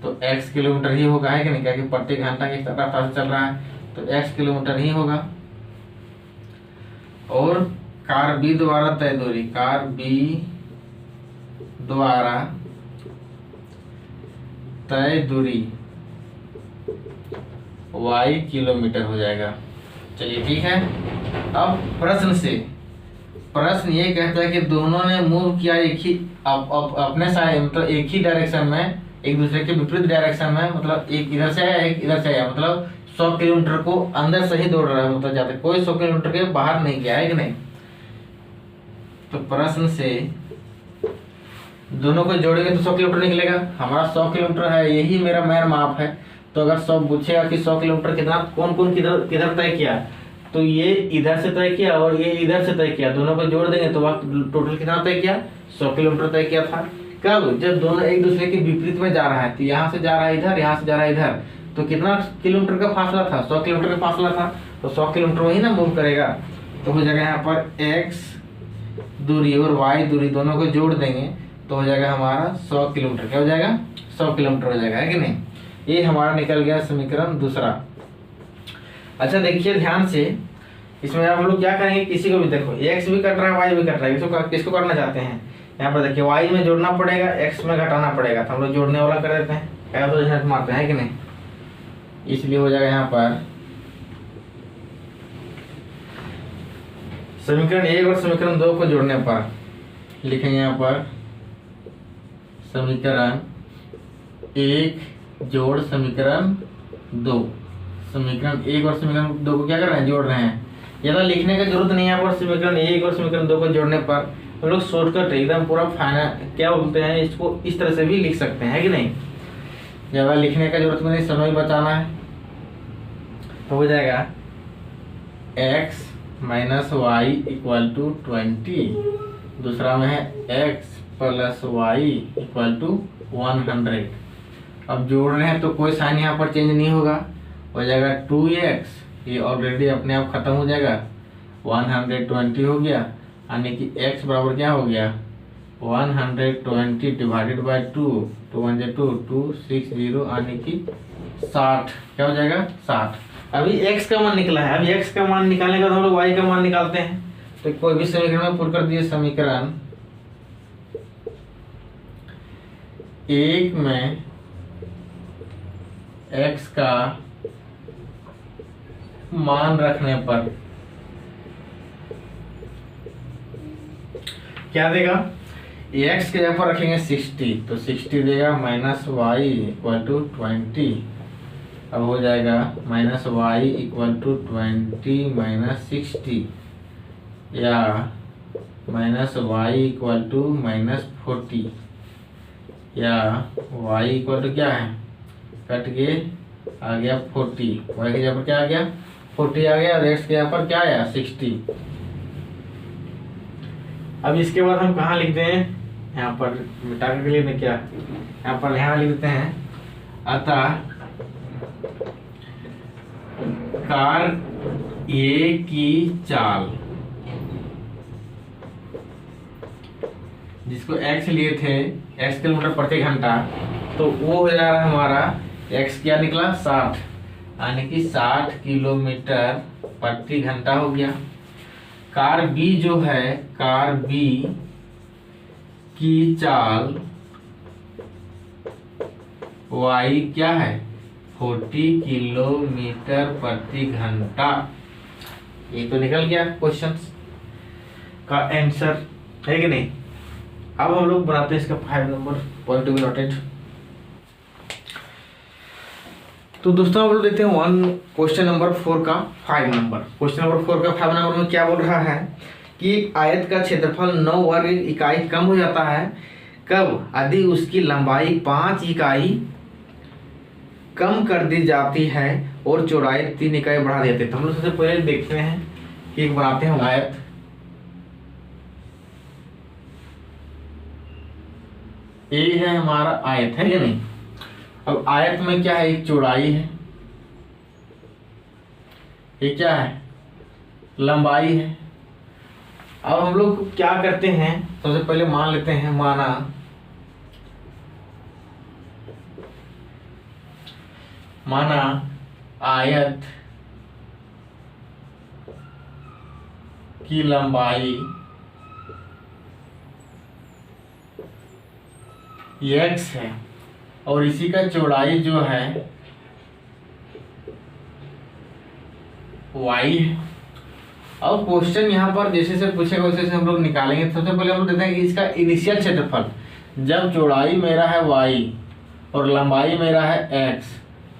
तो x किलोमीटर ही होगा, है कि नहीं, क्योंकि प्रति घंटा की रास्ता से चल रहा है, तो x किलोमीटर ही होगा। और कार बी द्वारा तय दूरी, कार बी द्वारा तय दूरी y किलोमीटर हो जाएगा। चलिए ठीक है। अब प्रश्न ये कहता है कि दोनों ने मूव किया एक ही अपने साइड, मतलब एक ही डायरेक्शन में, एक दूसरे के विपरीत डायरेक्शन में, मतलब एक इधर से आया एक इधर से आया, मतलब 100 किलोमीटर को अंदर से ही दौड़ रहा है, मतलब जाते कोई 100 किलोमीटर के बाहर नहीं गया, है कि नहीं। तो प्रश्न से दोनों को जोड़ेंगे तो 100 किलोमीटर निकलेगा। हमारा 100 किलोमीटर है, यही मेरा मेन माप है। तो अगर 100 पूछेगा कि 100 किलोमीटर कितना, कौन कौन किधर तय किया, तो ये इधर से तय किया और ये इधर से तय किया, दोनों को जोड़ देंगे तो वह टोटल कितना तय किया, 100 किलोमीटर तय किया था। कब, जब दोनों एक दूसरे के विपरीत में जा रहा है, तो यहाँ से जा रहा है इधर, यहाँ से जा रहा है इधर, तो कितना किलोमीटर का फासला था, 100 किलोमीटर का फासला था, तो 100 किलोमीटर वही ना मूव करेगा। तो हो जाएगा यहाँ पर x दूरी और y दूरी दोनों को जोड़ देंगे तो हो जाएगा हमारा 100 किलोमीटर। क्या हो जाएगा, 100 किलोमीटर हो जाएगा, है कि नहीं। ये हमारा निकल गया समीकरण दूसरा। अच्छा देखिए ध्यान से, इसमें हम लोग क्या करेंगे, किसी को भी देखो x भी कट रहा है y भी कट रहा है, किसको करना चाहते हैं, यहाँ पर देखिए y में जोड़ना पड़ेगा, x में घटाना पड़ेगा, तो हम लोग जोड़ने वाला कर देते हैं, क्या तो झट मारते हैं कि नहीं। इसलिए हो जाएगा यहाँ पर समीकरण 1 और समीकरण 2 को जोड़ने पर लिखेंगे यहाँ पर समीकरण 1 जोड़ समीकरण 2। समीकरण 1 और समीकरण 2 को क्या कर रहे हैं, जोड़ रहे हैं। ज़्यादा लिखने की जरूरत नहीं है यहाँ पर। समीकरण 1 और समीकरण 2 को जोड़ने पर हम लोग शॉर्टकट एकदम पूरा फाइनल क्या बोलते हैं, इसको इस तरह से भी लिख सकते हैं, है कि नहीं। ज़्यादा लिखने का जरूरत में नहीं, समय बचाना है। तो हो जाएगा x minus y equal to 20, दूसरा में है x plus y equal to 100। अब जोड़ रहे हैं तो कोई साइन यहाँ पर चेंज नहीं होगा, हो जाएगा 2x, ये ऑलरेडी अपने आप खत्म हो जाएगा, 120 हो गया, यानी कि x बराबर क्या हो गया, 120 डिवाइडेड बाई 2, 2 1 2, 260, यानी कि 60। क्या हो जाएगा, 60। अभी x का मान निकला है, अभी x का मान निकालने के बाद हम लोग y का मान निकालते हैं। तो कोई भी समीकरण में पुट कर दिए, समीकरण 1 में x का मान रखने पर क्या देगा, x के जगह पर रखेंगे 60, तो 60 देगा माइनस वाई इक्वल टू 20। अब हो जाएगा minus y equal to 20 minus 60, या minus y equal to minus 40, या वाई इक्वल टू क्या है, कट के आ गया 40, वाई के जगह पर क्या आ गया, 40 आ गया, और एक्स के यहाँ पर क्या आया, 60। अब इसके बाद हम कहाँ लिखते हैं, यहाँ पर मिटा के लिए में क्या, यहाँ पर यहाँ लिखते हैं, अतः कार ए की चाल, जिसको x लिए थे, x किलोमीटर प्रति घंटा, तो वो हो जा रहा है हमारा x क्या निकला, 60, यानी कि 60 किलोमीटर प्रति घंटा हो गया। कार B जो है, कार B की चाल y क्या है, 40 किलोमीटर प्रति घंटा। ये तो निकल गया क्वेश्चन का आंसर, है कि नहीं। अब हम लोग बनाते हैं इसका 5 number point to be noted. तो दोस्तों हम लोग देखते हैं क्वेश्चन नंबर 4 का 5 नंबर। क्वेश्चन नंबर 4 का 5 नंबर में क्या बोल रहा है कि एक आयत का क्षेत्रफल 9 वर्ग इकाई कम हो जाता है कब? यदि उसकी लंबाई 5 इकाई कम कर दी जाती है और चौड़ाई 3 इकाई बढ़ा देते हैं। तो हम लोग सबसे पहले देखते हैं कि एक बनाते हैं आयत। ये है हमारा आयत, है या नहीं? अब आयत में क्या है? एक चौड़ाई है, ये क्या है? लंबाई है। अब हम लोग क्या करते हैं, सबसे पहले मान लेते हैं, माना आयत की लंबाई x है और इसी का चौड़ाई जो है y है। अब क्वेश्चन यहाँ पर जैसे से पूछेगा वैसे से हम लोग निकालेंगे। सबसे पहले हम लोग देखते हैं कि इसका इनिशियल क्षेत्रफल, जब चौड़ाई मेरा है y और लंबाई मेरा है x,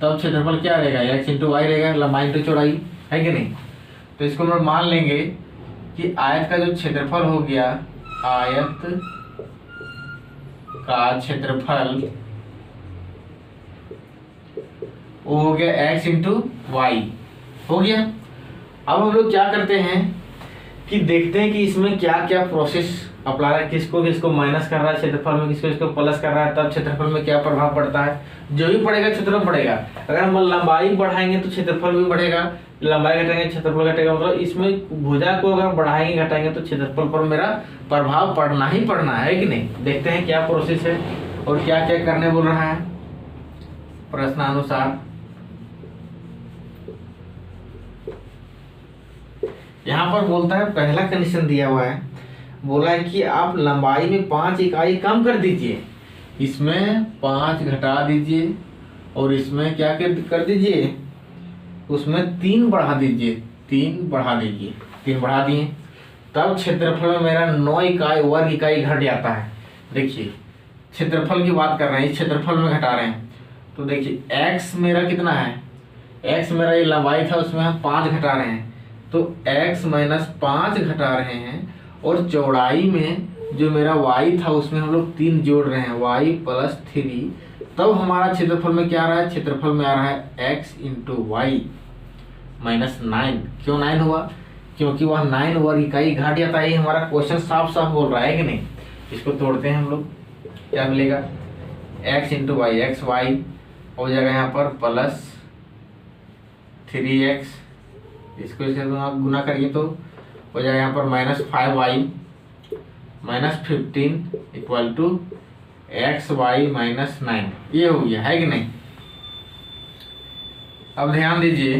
तब क्षेत्रफल क्या रहेगा? x इंटू वाई रहेगा, लंबाई इंटू चौड़ाई, है कि नहीं? तो इसको हम लोग मान लेंगे कि आयत का जो क्षेत्रफल हो गया, आयत का क्षेत्रफल वो हो गया x इंटू वाई, हो गया। अब हम लोग क्या करते हैं कि देखते हैं कि इसमें क्या क्या प्रोसेस अप्लाई है, किसको किसको माइनस कर रहा है क्षेत्रफल में, किसको किसको प्लस कर रहा है, तब क्षेत्रफल में क्या प्रभाव पड़ता है। जो भी पड़ेगा क्षेत्रफल पड़ेगा। अगर हम लंबाई बढ़ाएंगे तो क्षेत्रफल भी बढ़ेगा, लंबाई घटाएंगे क्षेत्रफल घटेगा। मतलब इसमें भुजा को अगर बढ़ाएंगे घटाएंगे तो क्षेत्रफल पर मेरा प्रभाव पड़ना ही पड़ना है कि नहीं। देखते हैं क्या प्रोसेस है और क्या क्या करने बोल रहा है प्रश्नानुसार। यहाँ पर बोलता है, पहला कंडीशन दिया हुआ है, बोला है कि आप लंबाई में 5 इकाई कम कर दीजिए, इसमें 5 घटा दीजिए और इसमें क्या कर दीजिए, उसमें 3 बढ़ा दीजिए, 3 बढ़ा दीजिए, 3 बढ़ा दिए, तब क्षेत्रफल में मेरा 9 इकाई वर्ग इकाई घट जाता है। देखिए क्षेत्रफल की बात कर रहे हैं, इस क्षेत्रफल में घटा रहे हैं। तो देखिए x मेरा कितना है, x मेरा ये लंबाई था उसमें हम 5 घटा रहे हैं, तो x माइनस 5 घटा रहे हैं और चौड़ाई में जो मेरा y था उसमें हम लोग 3 जोड़ रहे हैं, y प्लस 3, तब हमारा क्षेत्रफल में क्या आ रहा है, क्षेत्रफल में आ रहा है x इंटू वाई माइनस 9। क्यों 9 हुआ? क्योंकि वह 9 वर्ग इकाई घट जाता है। ये हमारा क्वेश्चन साफ साफ बोल रहा है कि नहीं। इसको तोड़ते हैं हम लोग, क्या मिलेगा, x into y, x y हो जाएगा यहाँ पर प्लस 3x, इसको इससे गुना करिए तो हो जाएगा यहाँ पर minus 5y minus 15 equal to xy minus 9। ये हो गया, है कि नहीं। अब ध्यान दीजिए,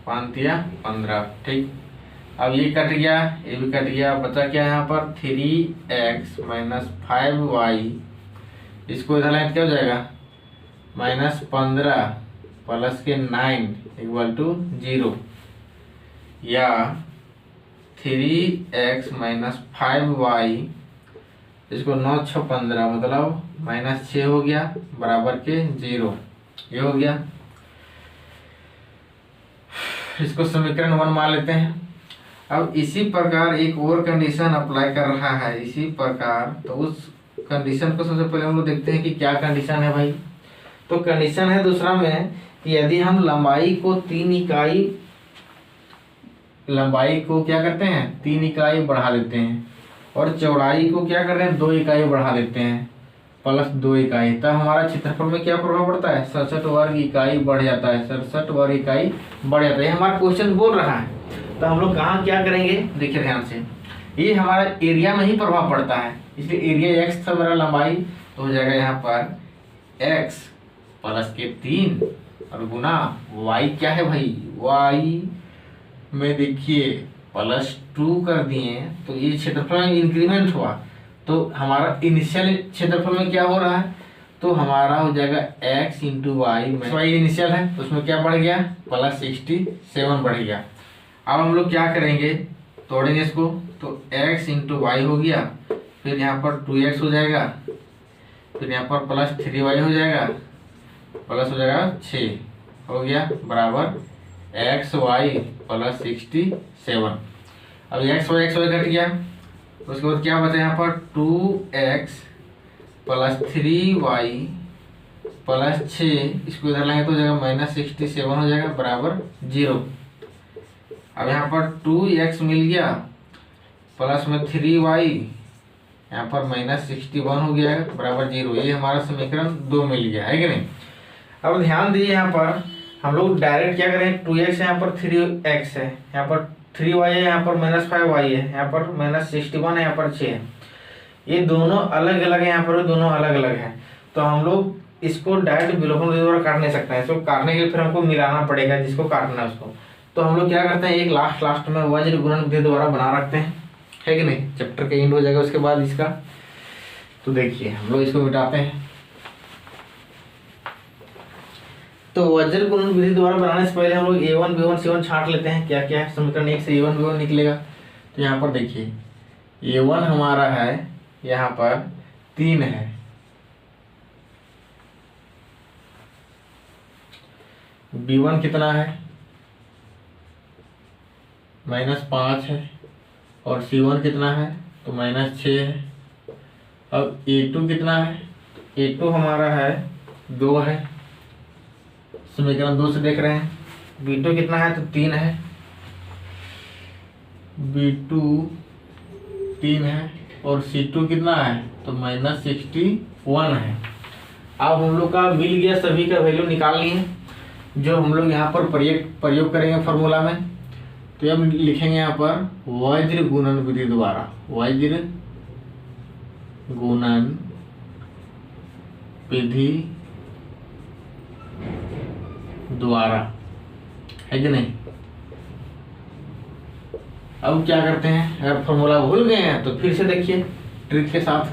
5×15, ठीक। अब ये कट गया, ये भी कट गया, बचा क्या यहाँ पर 3x माइनस 5y, इसको इधर लाइन क्या हो जाएगा, माइनस 15 प्लस के 9 इक्वल टू 0, या 3x माइनस 5y, इसको 9 6 15 मतलब माइनस 6 हो गया बराबर के 0। ये हो गया। इसको समीकरण 1 मान लेते हैं। अब इसी प्रकार एक और कंडीशन अप्लाई कर रहा है, इसी प्रकार, तो उस कंडीशन को सबसे पहले हम लोग देखते हैं कि क्या कंडीशन है भाई। तो कंडीशन है दूसरा में कि यदि हम लंबाई को 3 इकाई, लंबाई को क्या करते हैं 3 इकाई बढ़ा देते हैं और चौड़ाई को क्या कर रहे हैं 2 इकाई बढ़ा देते हैं, प्लस 2 इकाई, तब हमारा क्षेत्रफल में क्या प्रभाव पड़ता है, 67 वर्ग इकाई बढ़ जाता है, 67 वर्ग इकाई बढ़ जाता है। हमारा क्वेश्चन बोल रहा है। तो हम लोग कहाँ क्या करेंगे, देखिए ध्यान से, ये हमारा एरिया में ही प्रभाव पड़ता है, इसलिए एरिया x था मेरा लंबाई, तो हो जाएगा यहाँ पर x प्लस के 3 और गुना y क्या है भाई, y में देखिए प्लस 2 कर दिए, तो ये क्षेत्रफल में इंक्रीमेंट हुआ, तो हमारा इनिशियल क्षेत्रफल में क्या हो रहा है, तो हमारा हो जाएगा x इंटू वाई इनिशियल है, उसमें क्या बढ़ गया प्लस 67 बढ़ गया। अब हम लोग क्या करेंगे, तोड़ेंगे इसको, तो x इंटू वाई हो गया, फिर यहाँ पर 2x हो जाएगा, फिर यहाँ पर प्लस 3y हो जाएगा, प्लस हो जाएगा 6 हो गया बराबर xy प्लस 67। अब एक्स वाई कट गया, उसके बाद क्या बचा यहाँ पर 2x प्लस 3y प्लस 6, इसको इधर लाएंगे तो हो जाएगा -67 हो जाएगा बराबर 0। अब यहाँ पर 2x मिल गया प्लस में 3y, यहाँ पर -61 हो गया है बराबर 0। ये हमारा समीकरण 2 मिल गया है कि नहीं। अब ध्यान दीजिए यहाँ पर हम लोग डायरेक्ट क्या करें, 2x है यहाँ पर 3x है, यहाँ पर 3y है, यहाँ पर -5y है, यहाँ पर -61 है, यहाँ पर 6 है। ये दोनों अलग अलग है, यहाँ पर दोनों अलग अलग है। तो हम लोग इसको डायरेक्ट विलोपन विधि द्वारा काट नहीं सकते हैं। इसको काटने के लिए फिर हमको मिलाना पड़ेगा, जिसको काटना है उसको। तो हम लोग क्या करते हैं, एक लास्ट में वज्र गुणन विधि द्वारा बना रखते हैं, है कि नहीं। चैप्टर के एंड हो जाएगा उसके बाद इसका। तो देखिए हम लोग इसको मिटाते हैं। तो वज्र गुणन विधि द्वारा बनाने से पहले हम लोग a1 b1 c1 छांट लेते हैं क्या क्या है। समीकरण 1 से a1 b1 निकलेगा। तो यहाँ पर देखिए a1 हमारा है यहाँ पर 3 है, b1 कितना है -5 है, और c1 कितना है तो -6 है। अब a2 कितना है, a2 हमारा है 2 है, समीकरण 2 से देख रहे हैं। b2 कितना है तो 3 है, b2 3 है, और c2 कितना है तो -61 है। अब हम लोग का मिल गया, सभी का वैल्यू निकाल लिए जो हम लोग यहाँ पर प्रयोग करेंगे फॉर्मूला में। तो अब लिखेंगे यहाँ पर वज्र गुणन विधि द्वारा, वज्र गुणन विधि द्वारा, है कि नहीं। अब क्या करते हैं, अगर फॉर्मूला भूल गए हैं तो फिर से देखिए ट्रिक के साथ।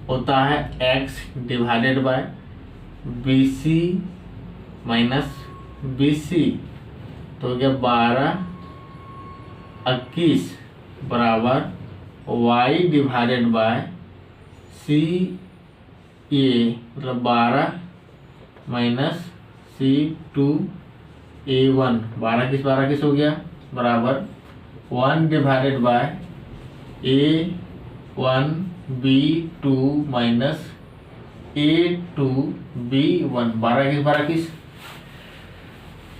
होता है x divided by BC minus BC, तो हो गया 12 21 बराबर y डिवाइडेड बाय CA, मतलब 12 माइनस C2 A1, 12 किस हो गया बराबर 1 divided by A1 B2 minus A2 B1, 12 किस।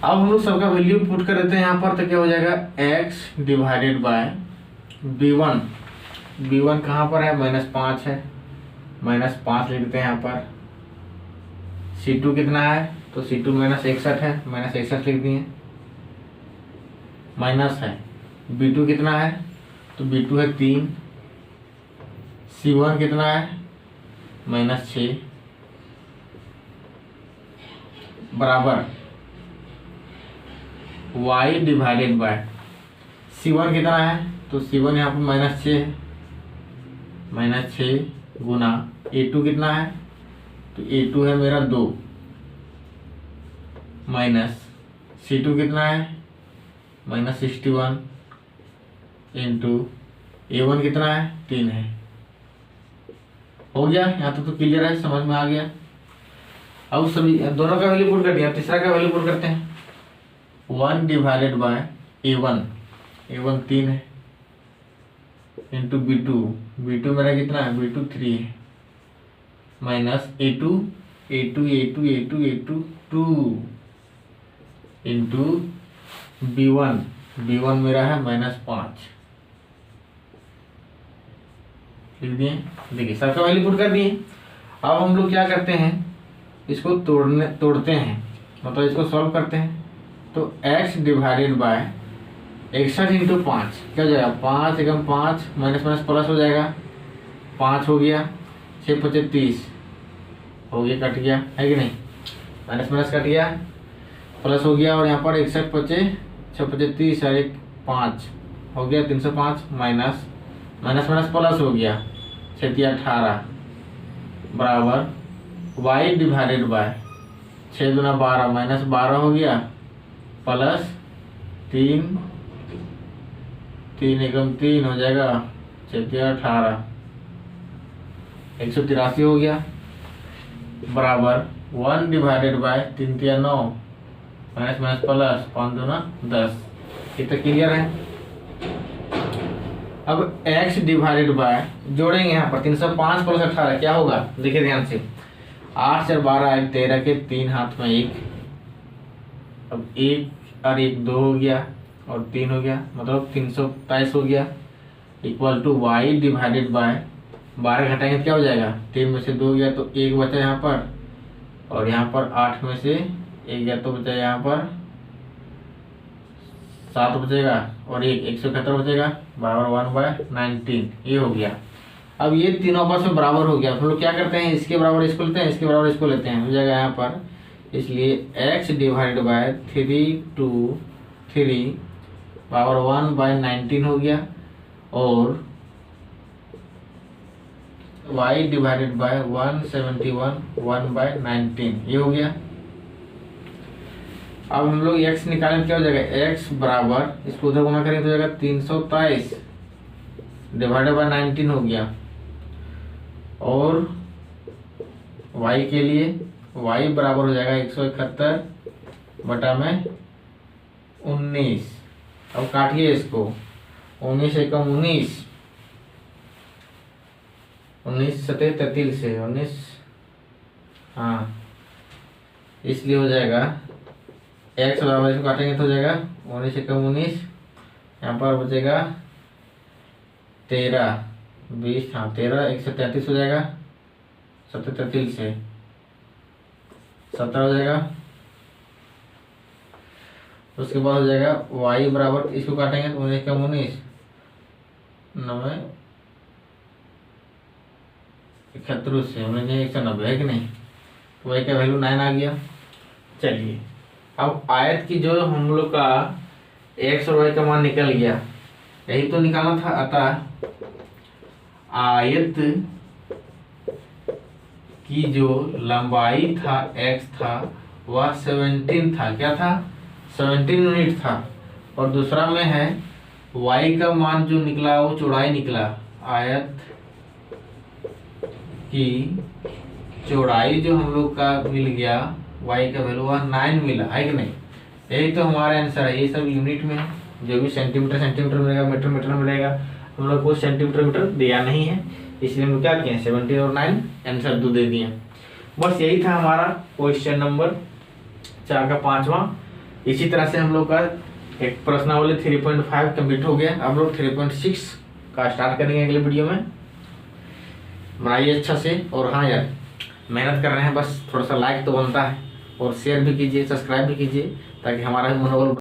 अब हम लोग सबका वैल्यू पुट कर देते हैं यहाँ पर। तो क्या हो जाएगा x divided by b1, b1 कहाँ पर है -5 है, -5 लिख देते हैं यहाँ पर। c2 कितना है तो c2 -61 है, -61 लिख दिए, माइनस है। b2 कितना है तो b2 है 3, c1 कितना है -6 बराबर y डिवाइडेड बाय c1 कितना है तो c1 यहाँ पर -6 है, -6 गुना a2 कितना है तो a2 है मेरा 2, माइनस c2 कितना है -61 इंटू a1 कितना है 3 है। हो गया, यहाँ तक तो क्लियर है, समझ में आ गया। अब सभी दोनों का वैल्यू पुट कर दिया, तीसरा का वैल्यू पुट करते हैं। 1 डिवाइडेड बाय a1, a1 3 है, इंटू b2 मेरा कितना है b2 3 है, माइनस a2 2 इंटू b1 मेरा है -5 लिख दिए। देखिए सबका वैल्यू पुट कर दिए। अब हम लोग क्या करते हैं, इसको तोड़ते हैं, मतलब इसको सॉल्व करते हैं। तो x डिवाइडेड बाय 61 इंटू 5 क्या हो जाएगा, 5 एकम 5 माइनस माइनस प्लस हो जाएगा, 5 हो गया, 6 5 30 हो गया, कट गया है कि नहीं, माइनस माइनस कट गया, प्लस हो गया, और यहाँ पर 61 5 6 5 30 और 1 5 हो गया 305, माइनस माइनस माइनस प्लस हो गया 6 18 बराबर y डिवाइडेड बाय 6 दूना 12 माइनस 12 हो गया, प्लस 3 एकम 3 हो जाएगा 6 18 183 हो गया, बराबर 1 divided by 3 9 minus minus plus 5 दूना 10। ये तो क्लियर है। अब x डिवाइडेड बाय जोड़ेंगे यहाँ पर 305 प्लस 18 क्या होगा, देखिए ध्यान से। 8 4 12 1 13 के 3 हाथ में 1, अब 1 और 1 2 हो गया और 3 हो गया, मतलब 327 हो गया, equal to y divided by 12 घटाएंगे तो क्या हो जाएगा, 3 में से 2 गया तो 1 बचा यहाँ पर, और यहाँ पर 8 में से 1 गया तो बचा यहाँ पर 7 बचेगा, और 171 बचेगा, बराबर 1/19, ये हो गया। अब ये तीनों आपस में बराबर हो गया, हम लोग क्या करते हैं, इसके बराबर इसको लेते हैं, इसके बराबर इसको लेते हैं, हो जाएगा यहाँ पर। इसलिए x डिवाइडेड बाय 3 2 3 पावर 1/19 हो गया, और y डिवाइडेड बाय 171 1/19 ये हो गया। अब हम लोग x निकालें, क्या हो जाएगा, x बराबर इसको उधर गुना करेंगे तो हो जाएगा 323 डिवाइडेड बाय 19 हो गया, और y के लिए y बराबर हो जाएगा 171 बटा में 19। अब काटिए इसको, 19 एकम 19, 19 सते 33 से 19, हाँ, इसलिए हो जाएगा x बराबर इसको काटेंगे तो हो जाएगा 19 एकम 19, यहाँ पर बचेगा 13 20, हाँ 13 133 हो जाएगा, 33 से 17 हो जाएगा। उसके बाद हो जाएगा y बराबर इसको काटेंगे तो 19 एकम 19 9 71 से 190 है कि नहीं, तो y का वैल्यू 9 आ गया। चलिए अब आयत की जो हम लोग का x और y का मान निकल गया, यही तो निकालना था। अतः आयत की जो लंबाई था x था वह 17 था, क्या था, 17 यूनिट था, और दूसरा में है y का मान जो निकला वो चौड़ाई निकला। आयत की चौड़ाई जो हम लोग का मिल गया, y का वैल्यू वह 9 मिला, है कि नहीं। यही तो हमारा आंसर है, ये सब यूनिट में है, जो भी सेंटीमीटर सेंटीमीटर मिलेगा, मीटर मीटर मिलेगा, हम लोग को सेंटीमीटर मीटर दिया नहीं है, इसलिए हम क्या किए 17 और 9 आंसर 2 दे दिए। बस यही था हमारा क्वेश्चन नंबर 4 का 5वां। इसी तरह से हम लोग का एक प्रश्नावली 3.5 कंप्लीट हो गया। अब लोग 3.6 का स्टार्ट करेंगे अगले वीडियो में। बनाइए अच्छा से, और हाँ यार मेहनत कर रहे हैं, बस थोड़ा सा लाइक तो बनता है, और शेयर भी कीजिए, सब्सक्राइब भी कीजिए, ताकि हमारा मनोबल